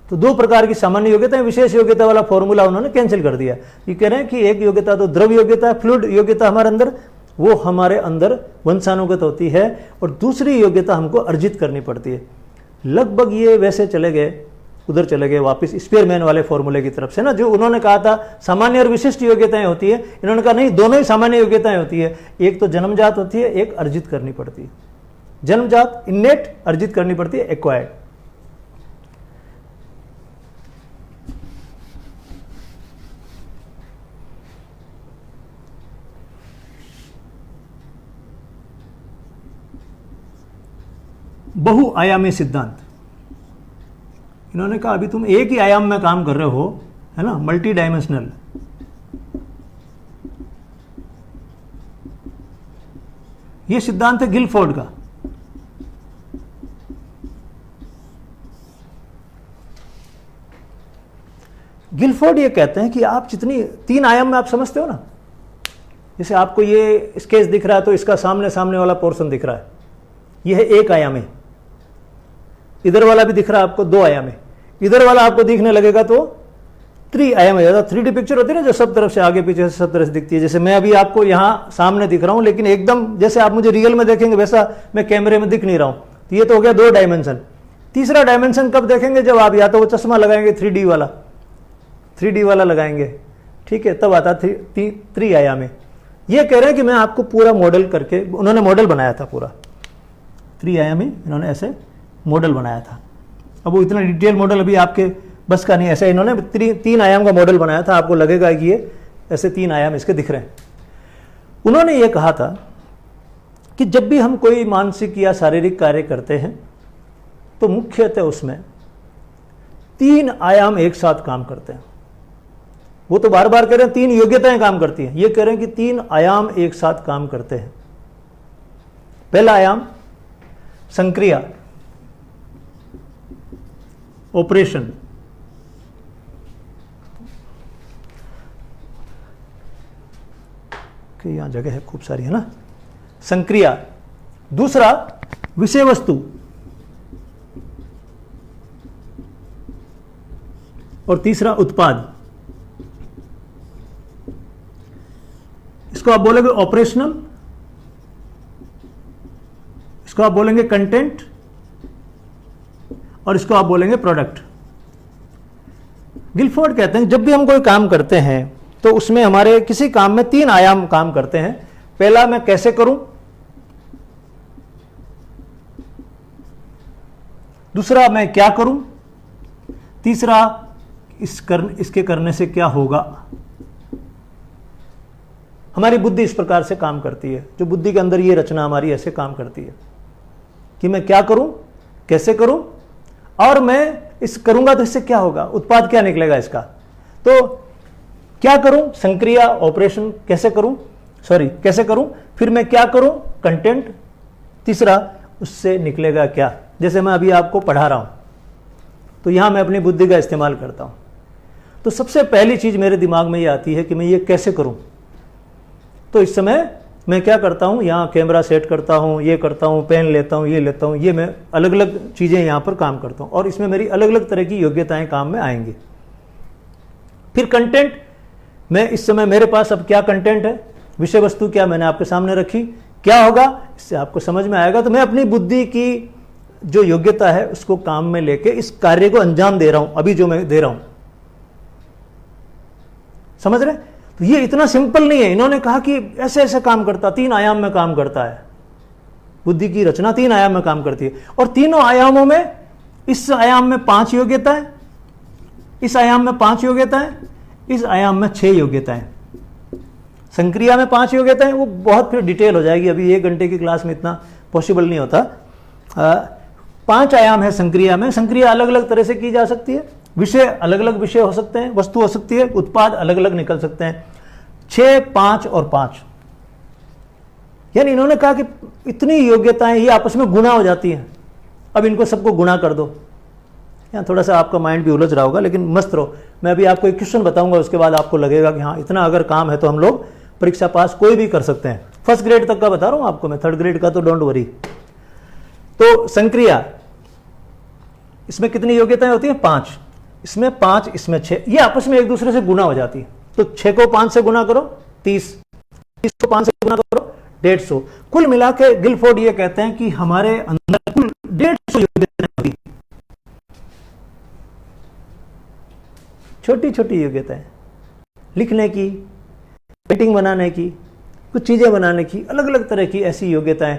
तो दो प्रकार की सामान्य योग्यता है। विशेष योग्यता वाला फॉर्मूला उन्होंने कैंसिल कर दिया। ये कह रहे हैं कि एक योग्यता तो द्रव योग्यता है, फ्लूइड योग्यता हमारे अंदर, वो हमारे अंदर वंशानुगत होती है, और दूसरी योग्यता हमको अर्जित करनी पड़ती है। लगभग ये वैसे चले गए, उधर चले गए वापस स्पीयरमैन वाले फॉर्मूले की तरफ से ना, जो उन्होंने कहा था सामान्य और विशिष्ट योग्यताएं होती है। इन्होंने कहा नहीं, दोनों ही सामान्य योग्यताएं होती है। एक तो जन्मजात होती है, एक अर्जित करनी पड़ती है। जन्मजात इन्नेट, अर्जित करनी पड़ती है एक्वायर्ड। बहुआयामी सिद्धांत, इन्होंने कहा अभी तुम एक ही आयाम में काम कर रहे हो, है ना, मल्टी डायमेंशनल। ये सिद्धांत है गिलफोर्ड का। गिलफोर्ड ये कहते हैं कि आप जितनी तीन आयाम में आप समझते हो ना, जैसे आपको ये स्केच दिख रहा है तो इसका सामने सामने वाला पोर्शन दिख रहा है, यह है एक आयामी। इधर वाला भी दिख रहा है आपको दो आयामी, इधर वाला आपको दिखने लगेगा तो थ्री आयामी। ज्यादा 3D पिक्चर होती है ना, जो सब तरफ से आगे पीछे से सब तरफ से दिखती है। जैसे मैं अभी आपको यहाँ सामने दिख रहा हूं, लेकिन एकदम जैसे आप मुझे रियल में देखेंगे वैसा मैं कैमरे में दिख नहीं रहा हूं। तो ये तो हो गया दो डायमेंशन। तीसरा डायमेंशन कब देखेंगे, जब आप या तो वो चश्मा लगाएंगे 3D वाला लगाएंगे, ठीक है, तब आता त्रि आयामी। ये कह रहे हैं कि मैं आपको पूरा मॉडल करके, उन्होंने मॉडल बनाया था पूरा त्रि आयामी, इन्होंने ऐसे मॉडल बनाया था। अब वो इतना डिटेल मॉडल अभी आपके बस का नहीं, ऐसे इन्होंने तीन आयाम का मॉडल बनाया था। आपको लगेगा कि ये ऐसे तीन आयाम इसके दिख रहे हैं। उन्होंने ये कहा था कि जब भी हम कोई मानसिक या शारीरिक कार्य करते हैं तो मुख्यतः उसमें तीन आयाम एक साथ काम करते हैं। वो तो बार बार कह रहे हैं तीन योग्यताएं काम करती हैं, ये कह रहे हैं कि तीन आयाम एक साथ काम करते हैं। पहला आयाम संक्रिया, ऑपरेशन, कि यहां जगह है खूब सारी, है ना, संक्रिया। दूसरा विषय वस्तु, और तीसरा उत्पाद। इसको आप बोलेंगे ऑपरेशनल, इसको आप बोलेंगे कंटेंट, और इसको आप बोलेंगे प्रोडक्ट। गिलफोर्ड कहते हैं जब भी हम कोई काम करते हैं तो उसमें हमारे किसी काम में 3 आयाम काम करते हैं। पहला, मैं कैसे करूं, दूसरा मैं क्या करूं, तीसरा इसके करने से क्या होगा। हमारी बुद्धि इस प्रकार से काम करती है, जो बुद्धि के अंदर ये रचना हमारी ऐसे काम करती है कि मैं क्या करूं, कैसे करूं, और मैं इस करूंगा तो इससे क्या होगा, उत्पाद क्या निकलेगा इसका। तो क्या करूं, संक्रिया, ऑपरेशन, कैसे करूं, फिर मैं क्या करूं, कंटेंट, तीसरा उससे निकलेगा क्या। जैसे मैं अभी आपको पढ़ा रहा हूं तो यहां मैं अपनी बुद्धि का इस्तेमाल करता हूं, तो सबसे पहली चीज मेरे दिमाग में ये आती है कि मैं ये कैसे करूं। तो इस समय मैं क्या करता हूं, यहां कैमरा सेट करता हूं, ये करता हूं, पेन लेता हूं, ये लेता हूं, ये मैं अलग अलग चीजें यहां पर काम करता हूं, और इसमें मेरी अलग अलग तरह की योग्यताएं काम में आएंगी। फिर कंटेंट, मैं इस समय मेरे पास अब क्या कंटेंट है, विषय वस्तु क्या मैंने आपके सामने रखी, क्या होगा, इससे आपको समझ में आएगा। तो मैं अपनी बुद्धि की जो योग्यता है उसको काम में लेके इस कार्य को अंजाम दे रहा हूं, अभी जो मैं दे रहा हूं, समझ रहे। तो ये इतना सिंपल नहीं है, इन्होंने कहा कि ऐसे ऐसे काम करता, 3 आयाम में काम करता है। बुद्धि की रचना 3 आयाम में काम करती है, और तीनों आयामों में, इस आयाम में 5 योग्यताएं, इस आयाम में 5 योग्यताएं, इस आयाम में 6 योग्यताएं, संक्रिया में 5 योग्यताएं। वो बहुत फिर डिटेल हो जाएगी, अभी 1 घंटे की क्लास में इतना पॉसिबल नहीं होता। 5 आयाम है संक्रिया में। संक्रिया अलग अलग तरह से की जा सकती है, विषय अलग अलग विषय हो सकते हैं, वस्तु हो सकती है, उत्पाद अलग अलग निकल सकते हैं। 6, 5 और 5, यानी इन्होंने कहा कि इतनी योग्यताएं ये आपस में गुणा हो जाती हैं। अब इनको सबको गुणा कर दो। यहाँ थोड़ा सा आपका माइंड भी उलझ रहा होगा, लेकिन मस्त रहो। मैं अभी आपको एक क्वेश्चन बताऊंगा, उसके बाद आपको लगेगा कि हाँ इतना अगर काम है तो हम लोग परीक्षा पास कोई भी कर सकते हैं। फर्स्ट ग्रेड तक का बता रहा हूं आपको मैं, 3rd ग्रेड का तो डोंट वरी। तो संक्रिया, इसमें कितनी योग्यताएं होती हैं, 5, इसमें 5, इसमें 6, ये आपस में एक दूसरे से गुणा हो जाती है। तो 6 को 5 से गुणा करो 30, 30 को 5 से गुणा करो 150। कुल मिला के गिलफोर्ड ये कहते हैं कि हमारे अंदर कुल 150 योग्यताएं होती, छोटी छोटी योग्यताएं, लिखने की, पेंटिंग बनाने की, कुछ चीजें बनाने की, अलग अलग तरह की ऐसी योग्यताएं,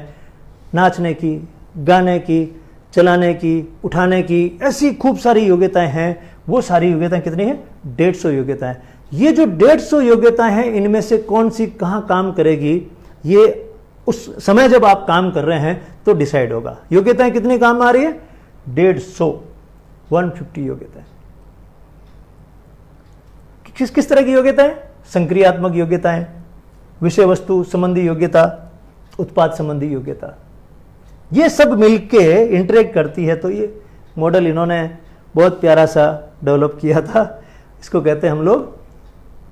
नाचने की, गाने की, चलाने की, उठाने की, ऐसी खूब सारी योग्यताएं हैं। वो सारी योग्यताएं कितनी हैं, 150 योग्यताएं। ये जो 150 योग्यताएं हैं, इनमें से कौन सी कहां काम करेगी, ये उस समय जब आप काम कर रहे हैं तो डिसाइड होगा। योग्यताएं कितनी काम में आ रही है, 150 योग्यताएं। किस किस तरह की योग्यताएं, संक्रियात्मक योग्यताएं, विषय वस्तु संबंधी योग्यता, उत्पाद संबंधी योग्यता, ये सब मिलके इंटरेक्ट करती है। तो ये मॉडल इन्होंने बहुत प्यारा सा डेवलप किया था। इसको कहते हैं हम लोग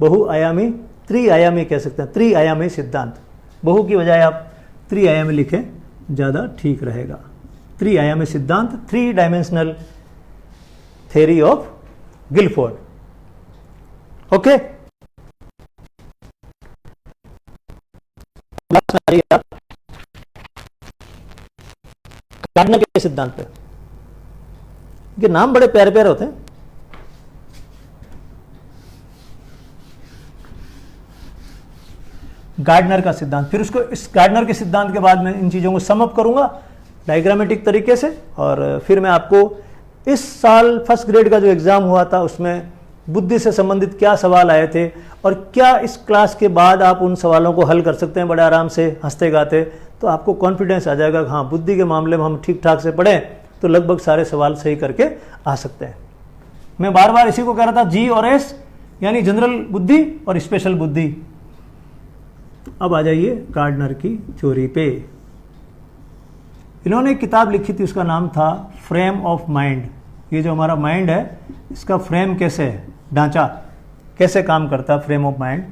बहुआयामी, त्रिआयामी कह सकते हैं, त्रिआयामी सिद्धांत। बहु की बजाय आप त्रिआयामी लिखें, ज़्यादा ठीक रहेगा। त्रिआयामी सिद्धांत, 3 dimensional theory of Guilford. Okay, Gardner के सिद्धांत पे, ये नाम बड़े प्यारे प्यारे होते हैं। गार्डनर का सिद्धांत, फिर उसको इस गार्डनर के सिद्धांत के बाद मैं इन चीजों को सम अप करूंगा डायग्रामेटिक तरीके से, और फिर मैं आपको इस साल फर्स्ट ग्रेड का जो एग्जाम हुआ था उसमें बुद्धि से संबंधित क्या सवाल आए थे, और क्या इस क्लास के बाद आप उन सवालों को हल कर सकते हैं बड़े आराम से, हंसते गाते। तो आपको कॉन्फिडेंस आ जाएगा कि हाँ, बुद्धि के मामले में हम ठीक ठाक से पढ़ें तो लगभग सारे सवाल सही करके आ सकते हैं। मैं बार बार इसी को कह रहा था, जी और एस, यानी जनरल बुद्धि और स्पेशल बुद्धि। अब आ जाइए गार्डनर की थ्योरी पे। इन्होंने एक किताब लिखी थी, उसका नाम था फ्रेम ऑफ माइंड। ये जो हमारा माइंड है इसका फ्रेम कैसे है, ढांचा कैसे काम करता है, फ्रेम ऑफ माइंड।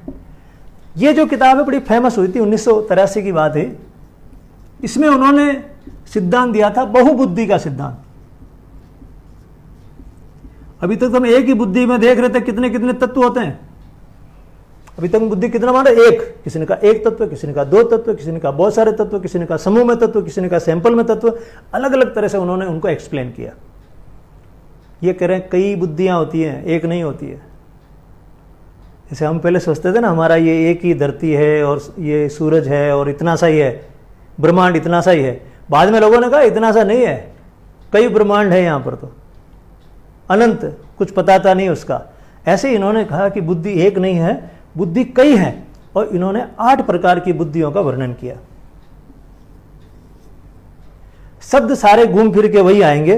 ये जो किताब है बड़ी फेमस हुई थी, 1983 की बात है। इसमें उन्होंने सिद्धांत दिया था बहुबुद्धि का सिद्धांत। अभी तक तो हम एक ही बुद्धि में देख रहे थे कितने कितने तत्व होते हैं। अभी तक बुद्धि कितना माना, एक। किसी ने कहा एक तत्व, किसी ने कहा दो तत्व, किसी ने कहा बहुत सारे तत्व, किसी ने कहा समूह में तत्व, किसी ने कहा सैंपल में तत्व। अलग अलग तरह से उन्होंने उनको एक्सप्लेन किया। ये कह रहे हैं कई बुद्धियां होती हैं, एक नहीं होती है। जैसे हम पहले सोचते थे ना, हमारा ये एक ही धरती है और ये सूरज है और इतना सा ही है, ब्रह्मांड इतना सा ही है। बाद में लोगों ने कहा इतना सा नहीं है, कई ब्रह्मांड है यहाँ पर, तो अनंत, कुछ पता था नहीं उसका। ऐसे इन्होंने कहा कि बुद्धि एक नहीं है, बुद्धि कई है। और इन्होंने 8 प्रकार की बुद्धियों का वर्णन किया। शब्द सारे घूम फिर के वही आएंगे।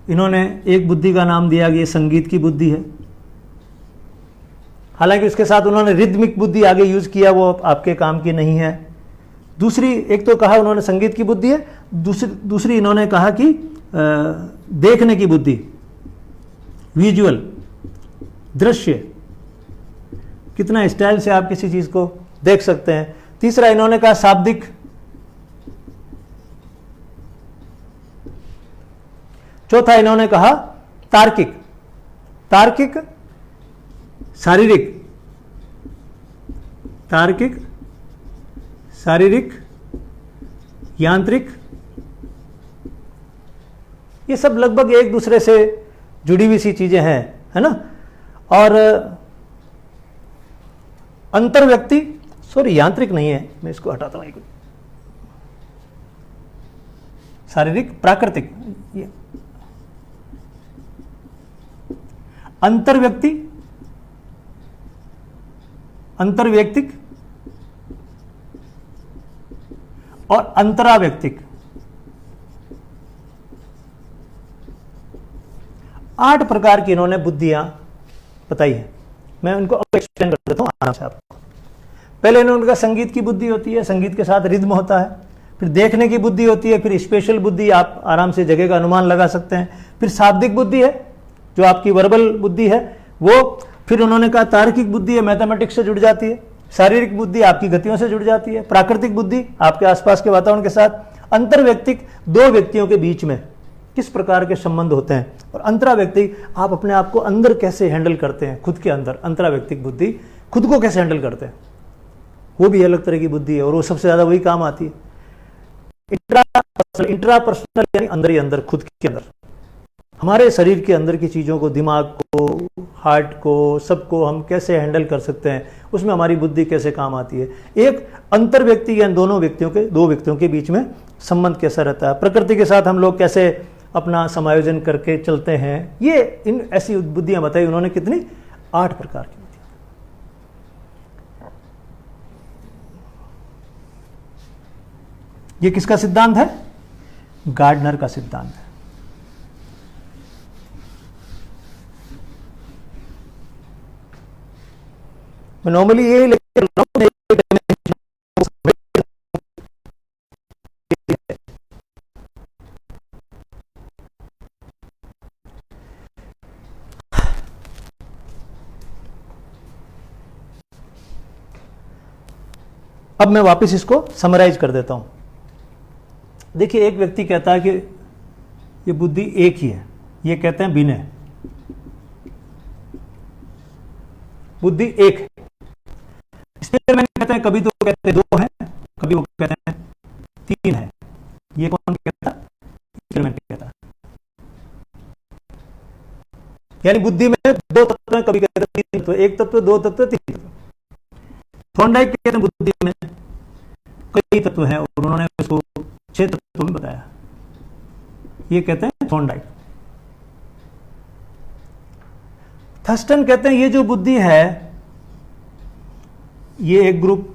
इन्होंने एक बुद्धि का नाम दिया कि ये संगीत की बुद्धि है। हालांकि उसके साथ उन्होंने रिदमिक बुद्धि आगे यूज किया, वो आपके काम की नहीं है। दूसरी, एक तो कहा उन्होंने संगीत की बुद्धि है, दूसरी इन्होंने कहा कि देखने की बुद्धि, विजुअल, दृश्य, कितना स्टाइल से आप किसी चीज को देख सकते हैं। तीसरा इन्होंने कहा शाब्दिक, चौथा इन्होंने कहा तार्किक। तार्किक, शारीरिक, तार्किक, शारीरिक, यांत्रिक, ये सब लगभग एक दूसरे से जुड़ी हुई सी चीजें हैं, है ना। और अंतर्व्यक्ति, सॉरी यांत्रिक नहीं है, मैं इसको हटाता हूं। शारीरिक, प्राकृतिक, ये अंतर्व्यक्ति, अंतर्वैयक्तिक और अंतरावैयक्तिक, 8 प्रकार की इन्होंने बुद्धियां बताई है। मैं उनको अब एक्सप्लेन कर देता हूं आराम से आपको। पहले इन्होंने कहा संगीत की बुद्धि होती है, संगीत के साथ रिद्म होता है। फिर देखने की बुद्धि होती है, फिर स्पेशल बुद्धि, आप आराम से जगह का अनुमान लगा सकते हैं। फिर शाब्दिक बुद्धि है, जो आपकी वर्बल बुद्धि है वो। फिर उन्होंने कहा तार्किक बुद्धि है, मैथमेटिक्स से जुड़ जाती है। शारीरिक बुद्धि आपकी गतियों से जुड़ जाती है। प्राकृतिक बुद्धि आपके आसपास के वातावरण के साथ। अंतर्वैयक्तिक, 2 व्यक्तियों के बीच में किस प्रकार के संबंध होते हैं। और अंतरावैयक्तिक, आप अपने आप को अंदर कैसे हैंडल करते हैं, खुद के अंदर। अंतरावैयक्तिक बुद्धि, खुद को कैसे हैंडल करते हैं, वो भी अलग तरह की बुद्धि है और वो सबसे ज्यादा वही काम आती है। इंट्रापर्सनल यानी अंदर ही अंदर, खुद के अंदर, हमारे शरीर के अंदर की चीजों को, दिमाग को, हार्ट को, सबको हम कैसे हैंडल कर सकते हैं, उसमें हमारी बुद्धि कैसे काम आती है। एक अंतर्व्यक्ति यानी 2 व्यक्तियों के बीच में संबंध कैसा रहता है। प्रकृति के साथ हम लोग कैसे अपना समायोजन करके चलते हैं। ये इन ऐसी बुद्धियां बताई उन्होंने, कितनी, 8 प्रकार की बुद्धियां। ये किसका सिद्धांत है? गार्डनर का सिद्धांत है। मैं नॉर्मली यही लेकर अब मैं वापस इसको समराइज कर देता हूं। देखिए, एक व्यक्ति कहता है कि ये बुद्धि एक ही है, ये कहते हैं विनय, बुद्धि एक है। एक्सपेरिमेंट कहते हैं, कभी तो कहते हैं 2 हैं, कभी वो कहते हैं 3 है। ये कौन कहता है? एक्सपेरिमेंट कहता है। यानी बुद्धि में 2 तत्व हैं, कभी कहते हैं 3 तत्व, 1 तत्व, 2 तत्व, 3 तत्व। थॉर्नडाइक कहते हैं बुद्धि में कई तत्व हैं और उन्होंने उसको 6 तत्वों में बताया। ये कहते हैं थॉर्नडाइक। थर्स्टन कहते हैं ये जो बुद्धि है, ये एक ग्रुप,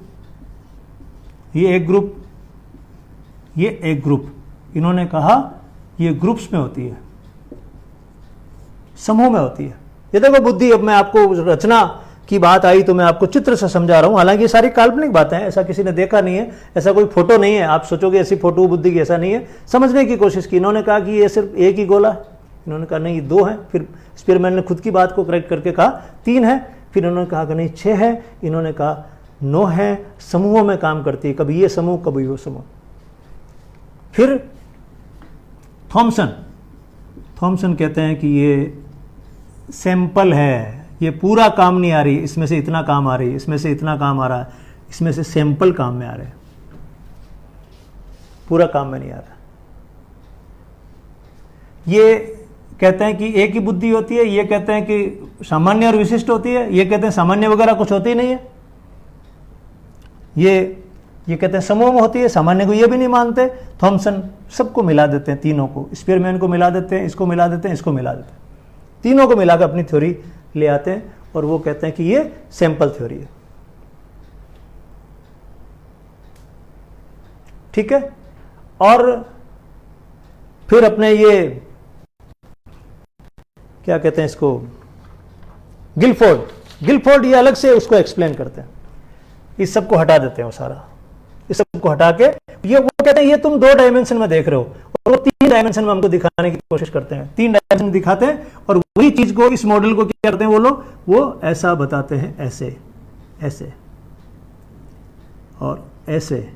ये एक ग्रुप, ये एक ग्रुप। इन्होंने कहा ये ग्रुप्स में होती है, समूह में होती है। ये देखो बुद्धि, अब मैं आपको रचना की बात आई तो मैं आपको चित्र से समझा रहा हूं। हालांकि ये सारी काल्पनिक बातें हैं, ऐसा किसी ने देखा नहीं है, ऐसा कोई फोटो नहीं है। आप सोचोगे ऐसी फोटो बुद्धि की, ऐसा नहीं है। समझने की कोशिश की। इन्होंने कहा कि ये सिर्फ एक ही गोला, इन्होंने कहा नहीं 2 हैं, फिर स्पीयरमैन ने खुद की बात को करेक्ट करके कहा 3 है, फिर इन्होंने कहा कि नहीं 6 है, इन्होंने कहा 9 है, समूहों में काम करती है, कभी ये समूह कभी वो समूह। फिर थॉमसन कहते हैं कि ये सैंपल है, ये पूरा काम नहीं आ रही, इसमें से इतना काम आ रही है, इसमें से इतना काम आ रहा है, इसमें से सैंपल काम में आ रहे हैं, पूरा काम में नहीं आ रहा। ये कहते हैं कि एक ही बुद्धि होती है, ये कहते हैं कि सामान्य और विशिष्ट होती है, ये कहते हैं सामान्य वगैरह कुछ होती ही नहीं है, ये कहते हैं समूह में होती है, सामान्य को ये भी नहीं मानते। थॉमसन सबको मिला देते हैं, तीनों को, स्पीयरमैन को मिला देते हैं, इसको मिला देते हैं, इसको मिला देते हैं, तीनों को मिलाकर अपनी थ्योरी ले आते हैं और वो कहते हैं कि ये सैंपल थ्योरी है। ठीक है। और फिर अपने ये क्या कहते हैं इसको, गिलफोर्ड ये अलग से उसको एक्सप्लेन करते हैं, इस सबको हटा देते हैं, वो सारा इस सबको हटा के ये वो कहते हैं ये तुम 2 डायमेंशन में देख रहे हो, और वो 3 डायमेंशन में हमको दिखाने की कोशिश करते हैं, 3 डायमेंशन दिखाते हैं, और वही चीज को, इस मॉडल को क्या करते हैं वो लोग, वो ऐसा बताते हैं, ऐसे ऐसे और ऐसे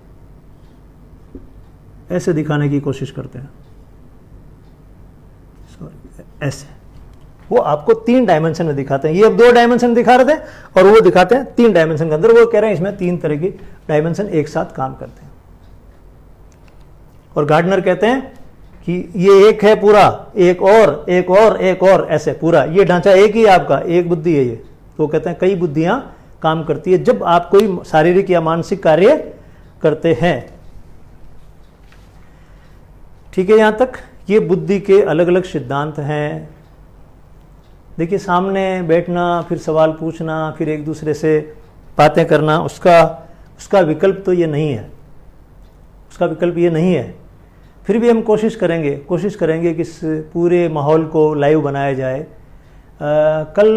ऐसे दिखाने की कोशिश करते हैं, सॉरी ऐसे, वो आपको 3 डायमेंशन में दिखाते हैं। ये अब 2 डायमेंशन दिखा रहे थे और वो दिखाते हैं 3 डायमेंशन के अंदर। वो कह रहे हैं इसमें 3 तरह की डायमेंशन एक साथ काम करते हैं। और गार्डनर कहते हैं कि ये एक है पूरा, एक और एक और एक और, ऐसे पूरा ये ढांचा एक ही आपका, एक बुद्धि है ये। तो कहते हैं कई बुद्धियां काम करती है जब आप कोई शारीरिक या मानसिक कार्य करते हैं। ठीक है, यहां तक ये बुद्धि के अलग अलग सिद्धांत हैं। देखिए, सामने बैठना, फिर सवाल पूछना, फिर एक दूसरे से बातें करना, उसका विकल्प तो ये नहीं है, उसका विकल्प ये नहीं है। फिर भी हम कोशिश करेंगे कि इस पूरे माहौल को लाइव बनाया जाए। कल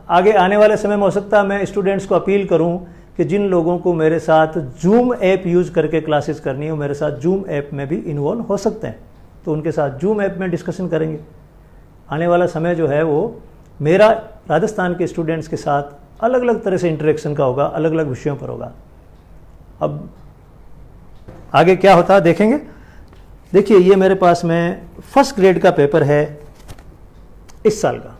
आगे आने वाले समय में हो सकता है मैं स्टूडेंट्स को अपील करूं कि जिन लोगों को मेरे साथ जूम ऐप यूज़ करके क्लासेस करनी हो, मेरे साथ जूम ऐप में भी इन्वॉल्व हो सकते हैं, तो उनके साथ जूम ऐप में डिस्कशन करेंगे। आने वाला समय जो है वो मेरा राजस्थान के स्टूडेंट्स के साथ अलग अलग तरह से इंटरेक्शन का होगा, अलग अलग विषयों पर होगा। अब आगे क्या होता है देखेंगे। देखिए, ये मेरे पास में फर्स्ट ग्रेड का पेपर है इस साल का।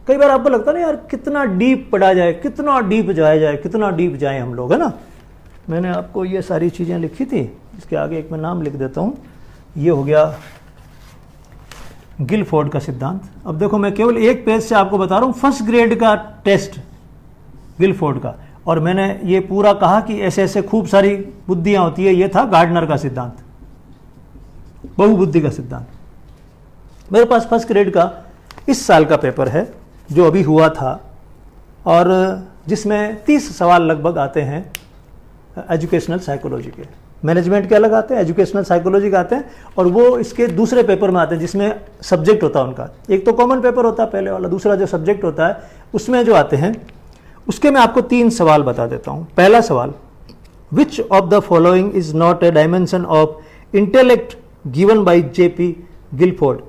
कई बार आपको लगता है ना यार कितना डीप पढ़ा जाए, कितना डीप जाया जाए, कितना डीप जाए हम लोग, है ना। मैंने आपको ये सारी चीज़ें लिखी थी, इसके आगे एक मैं नाम लिख देता हूँ। ये हो गया गिलफोर्ड का सिद्धांत। अब देखो, मैं केवल एक पेज से आपको बता रहा हूँ, फर्स्ट ग्रेड का टेस्ट गिलफोर्ड का, और मैंने ये पूरा कहा कि ऐसे ऐसे खूब सारी बुद्धियां होती है। ये था गार्डनर का सिद्धांत, बहुबुद्धि का सिद्धांत। मेरे पास फर्स्ट ग्रेड का इस साल का पेपर है जो अभी हुआ था, और जिसमें 30 सवाल लगभग आते हैं एजुकेशनल साइकोलॉजी के। मैनेजमेंट के अलग आते हैं, एजुकेशनल साइकोलॉजी के आते हैं, और वो इसके दूसरे पेपर में आते हैं जिसमें सब्जेक्ट होता है उनका। एक तो कॉमन पेपर होता है पहले वाला, दूसरा जो सब्जेक्ट होता है उसमें जो आते हैं, उसके मैं आपको 3 सवाल बता देता हूँ। पहला सवाल, which of the following is not a dimension of intellect given by JP Guilford.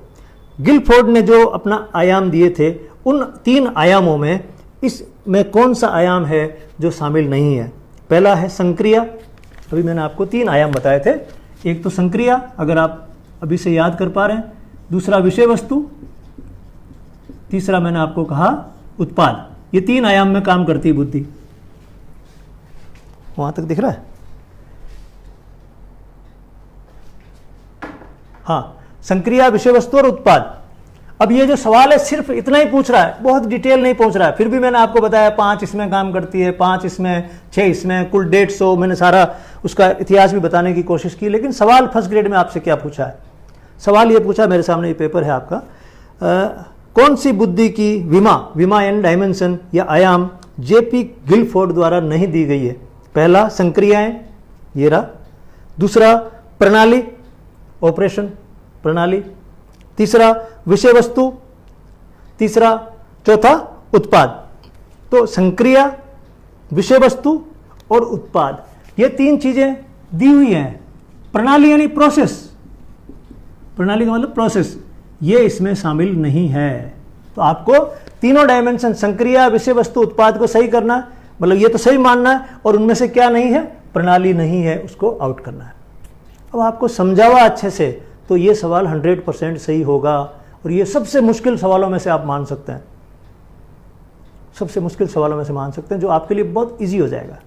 Guilford ने जो अपना आयाम दिए थे, उन 3 आयामों में इसमें कौन सा आयाम है जो शामिल नहीं है। पहला है संक्रिया, अभी मैंने आपको 3 आयाम बताए थे। एक तो संक्रिया, अगर आप अभी से याद कर पा रहे हैं। दूसरा विषय वस्तु, तीसरा मैंने आपको कहा उत्पाद। ये 3 आयाम में काम करती है बुद्धि। वहां तक दिख रहा है? हाँ, संक्रिया, विषय वस्तु और उत्पाद। अब ये जो सवाल है सिर्फ इतना ही पूछ रहा है, बहुत डिटेल नहीं पहुंच रहा है। फिर भी मैंने आपको बताया 5 इसमें काम करती है, 5 इसमें, 6 इसमें, कुल 150। मैंने सारा उसका इतिहास भी बताने की कोशिश की। लेकिन सवाल फर्स्ट ग्रेड में आपसे क्या पूछा है? सवाल ये पूछा, मेरे सामने ये पेपर है आपका, कौन सी बुद्धि की विमा यानी डायमेंशन या आयाम जेपी गिलफोर्ड द्वारा नहीं दी गई है। पहला संक्रियाएं, ये रहा। दूसरा प्रणाली, ऑपरेशन प्रणाली। तीसरा विषय वस्तु। चौथा उत्पाद। तो संक्रिया, विषय वस्तु और उत्पाद, ये 3 चीजें दी हुई हैं। प्रणाली यानी प्रोसेस, प्रणाली का मतलब प्रोसेस, ये इसमें शामिल नहीं है। तो आपको तीनों डायमेंशन, संक्रिया, विषय वस्तु, उत्पाद को सही करना है, मतलब ये तो सही मानना है, और उनमें से क्या नहीं है, प्रणाली नहीं है, उसको आउट करना है। अब आपको समझावा अच्छे से तो ये सवाल 100% सही होगा, और ये सबसे मुश्किल सवालों में से आप मान सकते हैं, सबसे मुश्किल सवालों में से मान सकते हैं, जो आपके लिए बहुत इजी हो जाएगा।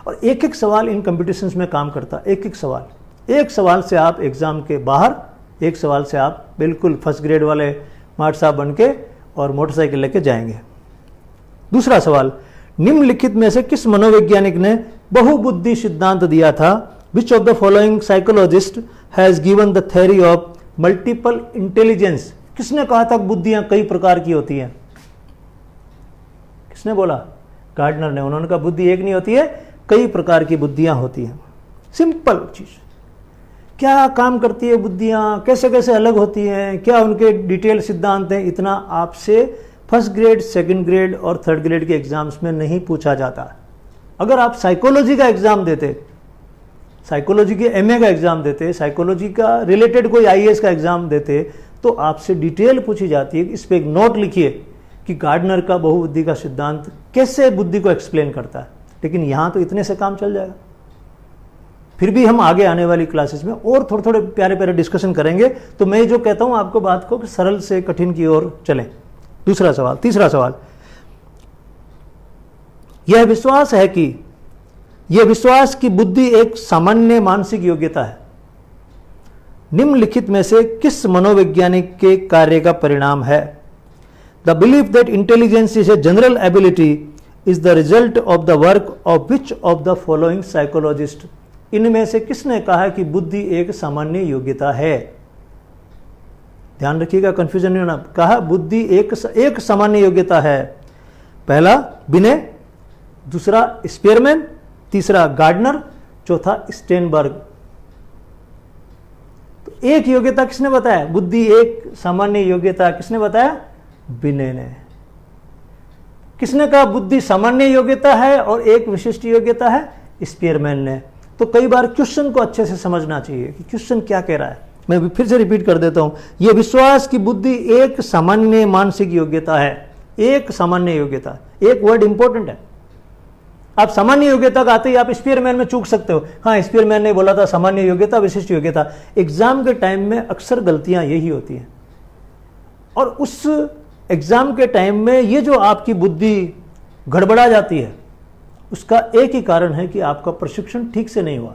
और एक एक सवाल इन कॉम्पिटिशन्स में काम करता है, एक एक सवाल, एक सवाल से आप एग्जाम के बाहर, एक सवाल से आप बिल्कुल फर्स्ट ग्रेड वाले मार्ट साहब बन के और मोटरसाइकिल लेके जाएंगे। दूसरा सवाल, निम्नलिखित में से किस मनोवैज्ञानिक ने बहुबुद्धि सिद्धांत दिया था? विच of the following psychologist has given the theory of multiple intelligence? किसने कहा था बुद्धियां कई प्रकार की होती हैं? किसने बोला? गार्डनर ने। उन्होंने कहा बुद्धि एक नहीं होती है, कई प्रकार की बुद्धियां होती हैं। सिंपल चीज, क्या काम करती है बुद्धियां, कैसे कैसे अलग होती हैं, क्या उनके डिटेल सिद्धांत हैं, इतना आपसे फर्स्ट ग्रेड, सेकंड ग्रेड और थर्ड ग्रेड के एग्जाम्स में नहीं पूछा जाता। अगर आप साइकोलॉजी का एग्जाम देते, साइकोलॉजी के एमए का एग्जाम देते, साइकोलॉजी का रिलेटेड कोई आईएएस का एग्जाम देते, तो आपसे डिटेल पूछी जाती है कि इस पे एक नोट लिखिए कि गार्डनर का बहुबुद्धि का सिद्धांत कैसे बुद्धि को एक्सप्लेन करता है। लेकिन यहां तो इतने से काम चल जाएगा। फिर भी हम आगे आने वाली क्लासेस में और थोड़े थोड़े प्यारे प्यारे डिस्कशन करेंगे। तो मैं जो कहता हूं आपको बात को कि सरल से कठिन की ओर चलें। दूसरा सवाल, तीसरा सवाल, यह विश्वास की बुद्धि एक सामान्य मानसिक योग्यता है, निम्नलिखित में से किस मनोवैज्ञानिक के कार्य का परिणाम है? The belief that intelligence is a general ability is the result of the work of which of the following psychologist? इनमें से किसने कहा कि बुद्धि एक सामान्य योग्यता है? ध्यान रखिएगा, कंफ्यूजन नहीं होना। कहा बुद्धि एक सामान्य योग्यता है। पहला बिने, दूसरा स्पीयरमैन, तीसरा गार्डनर, चौथा स्टेनबर्ग। तो एक योग्यता किसने बताया? बुद्धि एक सामान्य योग्यता किसने बताया? बिने ने। किसने कहा बुद्धि सामान्य योग्यता है और एक विशिष्ट योग्यता है? स्पीयरमैन ने। तो कई बार क्वेश्चन को अच्छे से समझना चाहिए कि क्वेश्चन क्या कह रहा है। मैं फिर से रिपीट कर देता हूं, यह विश्वास की बुद्धि एक सामान्य मानसिक योग्यता है। एक सामान्य योग्यता, एक वर्ड इंपॉर्टेंट है। आप सामान्य योग्यता का आते ही आप स्पीयरमैन में चूक सकते हो। हाँ, स्पीयरमैन ने बोला था सामान्य योग्यता, विशिष्ट योग्यता। एग्जाम के टाइम में अक्सर गलतियां यही होती हैं, और उस एग्जाम के टाइम में ये जो आपकी बुद्धि गड़बड़ा जाती है, उसका एक ही कारण है कि आपका प्रशिक्षण ठीक से नहीं हुआ।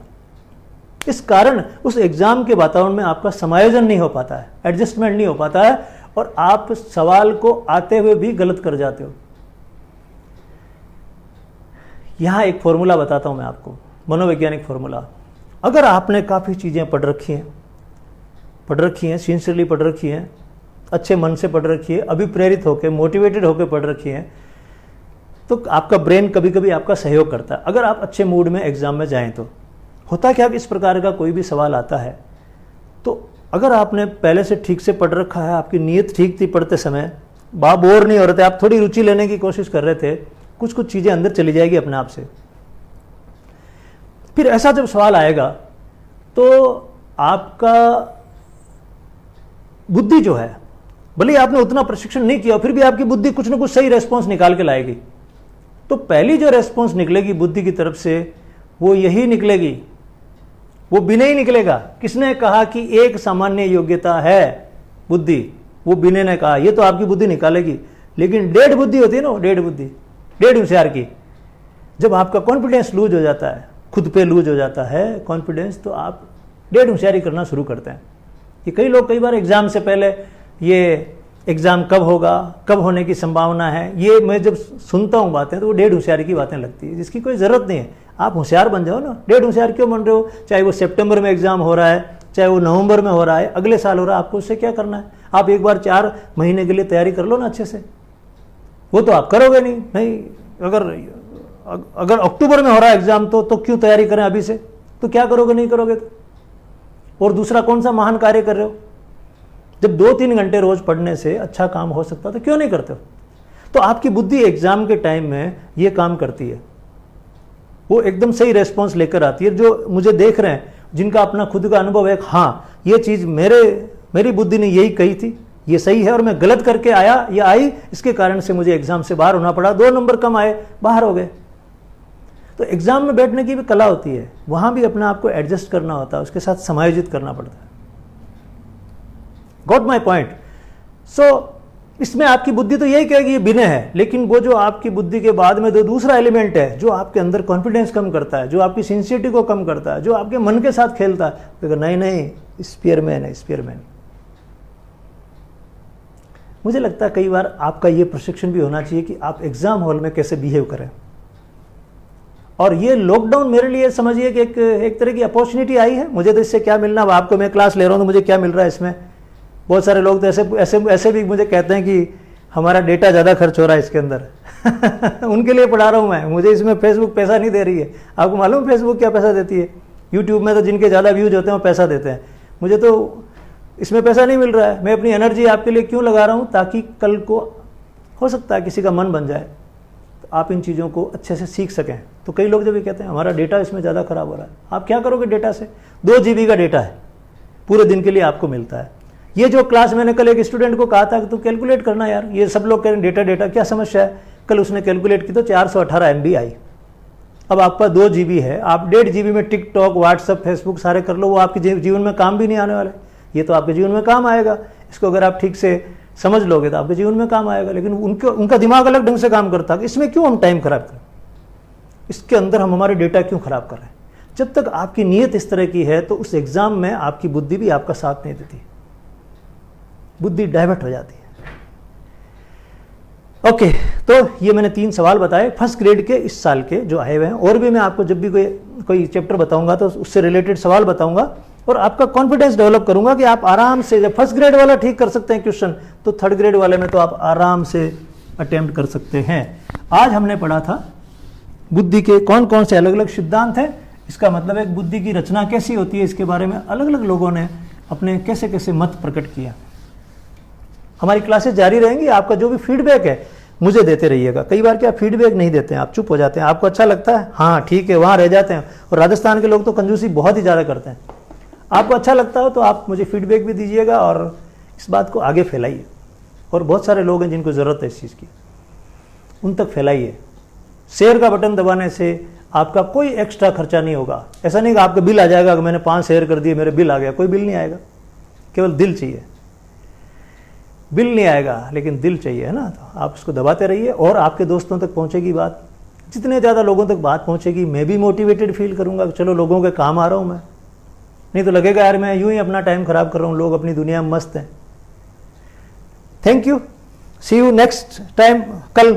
इस कारण उस एग्जाम के वातावरण में आपका समायोजन नहीं हो पाता है, एडजस्टमेंट नहीं हो पाता है, और आप सवाल को आते हुए भी गलत कर जाते हो। यहां एक फॉर्मूला बताता हूं मैं आपको, मनोवैज्ञानिक फॉर्मूला। अगर आपने काफी चीजें पढ़ रखी हैं, सिंसियरली पढ़ रखी हैं, अच्छे मन से पढ़ रखी है, अभिप्रेरित होकर, मोटिवेटेड होकर पढ़ रखी है, तो आपका ब्रेन कभी कभी आपका सहयोग करता है। अगर आप अच्छे मूड में एग्जाम में जाएं तो होता क्या, इस प्रकार का कोई भी सवाल आता है तो अगर आपने पहले से ठीक से पढ़ रखा है, आपकी नीयत ठीक थी पढ़ते समय, आप बोर नहीं हो रहे थे, आप थोड़ी रुचि लेने की कोशिश कर रहे थे, कुछ कुछ चीजें अंदर चली जाएगी अपने आप से। फिर ऐसा जब सवाल आएगा तो आपका बुद्धि जो है, भले ही आपने उतना प्रशिक्षण नहीं किया, फिर भी आपकी बुद्धि कुछ ना कुछ सही रेस्पॉन्स निकाल के लाएगी। तो पहली जो रेस्पॉन्स निकलेगी बुद्धि की तरफ से, वो यही निकलेगी, वो बिना ही निकलेगा। किसने कहा कि एक सामान्य योग्यता है बुद्धि? वो बिने ने कहा। ये तो आपकी बुद्धि निकालेगी। लेकिन डेढ़ बुद्धि होती है ना, डेढ़ बुद्धि, डेढ़ होशियार की, जब आपका कॉन्फिडेंस लूज हो जाता है, खुद पे लूज हो जाता है कॉन्फिडेंस, तो आप डेढ़ होशियारी करना शुरू करते हैं। कि कई लोग कई बार एग्जाम से पहले, ये एग्जाम कब होगा, कब होने की संभावना है, ये मैं जब सुनता हूँ बातें तो वो डेढ़ होशियारी की बातें लगती है, जिसकी कोई ज़रूरत नहीं है। आप होशियार बन जाओ ना, डेढ़ होशियार क्यों बन रहे हो? चाहे वो सितंबर में एग्जाम हो रहा है, चाहे वो नवंबर में हो रहा है, अगले साल हो रहा है, आपको उससे क्या करना है? आप एक बार 4 महीने के लिए तैयारी कर लो ना अच्छे से। वो तो आप करोगे नहीं। अगर अक्टूबर में हो रहा है एग्जाम तो क्यों तैयारी करें अभी से? तो क्या करोगे, नहीं करोगे तो? और दूसरा कौन सा महान कार्य कर रहे हो? जब 2-3 घंटे रोज पढ़ने से अच्छा काम हो सकता तो क्यों नहीं करते हो? तो आपकी बुद्धि एग्जाम के टाइम में ये काम करती है, वो एकदम सही रेस्पॉन्स लेकर आती है। जो मुझे देख रहे हैं, जिनका अपना खुद का अनुभव है, हाँ ये चीज मेरे मेरी बुद्धि ने यही कही थी, ये सही है, और मैं गलत करके आया या आई, इसके कारण से मुझे एग्जाम से बाहर होना पड़ा, 2 नंबर कम आए, बाहर हो गए। तो एग्जाम में बैठने की भी कला होती है, वहां भी अपने आप को एडजस्ट करना होता है, उसके साथ समायोजित करना पड़ता है। Got my point? सो इसमें आपकी बुद्धि तो यही कहेगी ये विनय है, लेकिन वो जो आपकी बुद्धि के बाद में जो दूसरा एलिमेंट है, जो आपके अंदर कॉन्फिडेंस कम करता है, जो आपकी सिंसियरिटी को कम करता है, जो आपके मन के साथ खेलता है, तो नहीं नहीं, स्पीयरमैन है, स्पीयरमैन। मुझे लगता है कई बार आपका ये प्रशिक्षण भी होना चाहिए कि आप एग्जाम हॉल में कैसे बिहेव करें। और ये लॉकडाउन मेरे लिए समझिए कि एक तरह की अपॉर्चुनिटी आई है। मुझे तो इससे क्या मिलना, अब आपको मैं क्लास ले रहा हूँ तो मुझे क्या मिल रहा है इसमें? बहुत सारे लोग तो ऐसे भी मुझे कहते हैं कि हमारा डेटा ज़्यादा खर्च हो रहा है इसके अंदर उनके लिए पढ़ा रहा हूँ मैं, मुझे इसमें फेसबुक पैसा नहीं दे रही है। आपको मालूम फेसबुक क्या पैसा देती है? यूट्यूब में तो जिनके ज़्यादा व्यूज होते हैं वो पैसा देते हैं, मुझे तो इसमें पैसा नहीं मिल रहा है। मैं अपनी एनर्जी आपके लिए क्यों लगा रहा हूँ? ताकि कल को हो सकता है किसी का मन बन जाए, तो आप इन चीज़ों को अच्छे से सीख सकें। तो कई लोग जब ये कहते हैं हमारा डेटा इसमें ज़्यादा खराब हो रहा है, आप क्या करोगे डेटा से? 2 GB का डेटा है, पूरे दिन के लिए आपको मिलता है। ये जो क्लास मैंने कल एक स्टूडेंट को कहा था कि तू कैलकुलेट करना यार, ये सब लोग कह रहे हैं डेटा डेटा, क्या समस्या है? कल उसने कैलकुलेट की तो 418 MB आई। अब आपका 2 GB है, आप 1.5 GB में टिकटॉक, व्हाट्सअप, फेसबुक सारे कर लो, वो आपके जीवन में काम भी नहीं आने वाले। ये तो आपके जीवन में काम आएगा, इसको अगर आप ठीक से समझ लोगे तो आपके जीवन में काम आएगा। लेकिन उनका दिमाग अलग ढंग से काम करता है, इसमें क्यों हम टाइम खराब करें? इसके अंदर हम हमारे डेटा क्यों खराब कर रहे हैं? जब तक आपकी नीयत इस तरह की है तो उस एग्जाम में आपकी बुद्धि भी आपका साथ नहीं देती, बुद्धि डाइवर्ट हो जाती है। ओके, तो ये मैंने 3 सवाल बताए फर्स्ट ग्रेड के इस साल के जो आए हुए हैं। और भी मैं आपको जब भी कोई चैप्टर बताऊंगा तो उससे रिलेटेड सवाल बताऊंगा और आपका कॉन्फिडेंस डेवलप करूंगा कि आप आराम से, जब फर्स्ट ग्रेड वाला ठीक कर सकते हैं क्वेश्चन, तो थर्ड ग्रेड वाले में तो आप आराम से अटेम्प्ट कर सकते हैं। आज हमने पढ़ा था बुद्धि के कौन कौन से अलग अलग सिद्धांत हैं। इसका मतलब एक बुद्धि की रचना कैसी होती है, इसके बारे में अलग अलग लोगों ने अपने कैसे कैसे मत प्रकट किया। हमारी क्लासेस जारी रहेंगी, आपका जो भी फीडबैक है मुझे देते रहिएगा। कई बार क्या फीडबैक नहीं देते हैं, आप चुप हो जाते हैं, आपको अच्छा लगता है हाँ ठीक है, वहाँ रह जाते हैं। और राजस्थान के लोग तो कंजूसी बहुत ही ज़्यादा करते हैं। आपको अच्छा लगता हो तो आप मुझे फीडबैक भी दीजिएगा और इस बात को आगे फैलाइए। और बहुत सारे लोग हैं जिनको ज़रूरत है इस चीज़ की, उन तक फैलाइए। शेयर का बटन दबाने से आपका कोई एक्स्ट्रा खर्चा नहीं होगा। ऐसा नहीं कि आपका बिल आ जाएगा कि मैंने 5 शेयर कर दिए मेरे बिल आ गया, कोई बिल नहीं आएगा। केवल दिल चाहिए, बिल नहीं आएगा लेकिन दिल चाहिए, है ना। तो आप उसको दबाते रहिए और आपके दोस्तों तक पहुंचेगी बात। जितने ज़्यादा लोगों तक बात पहुंचेगी मैं भी मोटिवेटेड फील करूंगा कि चलो लोगों के काम आ रहा हूं मैं। नहीं तो लगेगा यार मैं यूं ही अपना टाइम खराब कर रहा हूं, लोग अपनी दुनिया में मस्त हैं। Thank you, see you next time. कल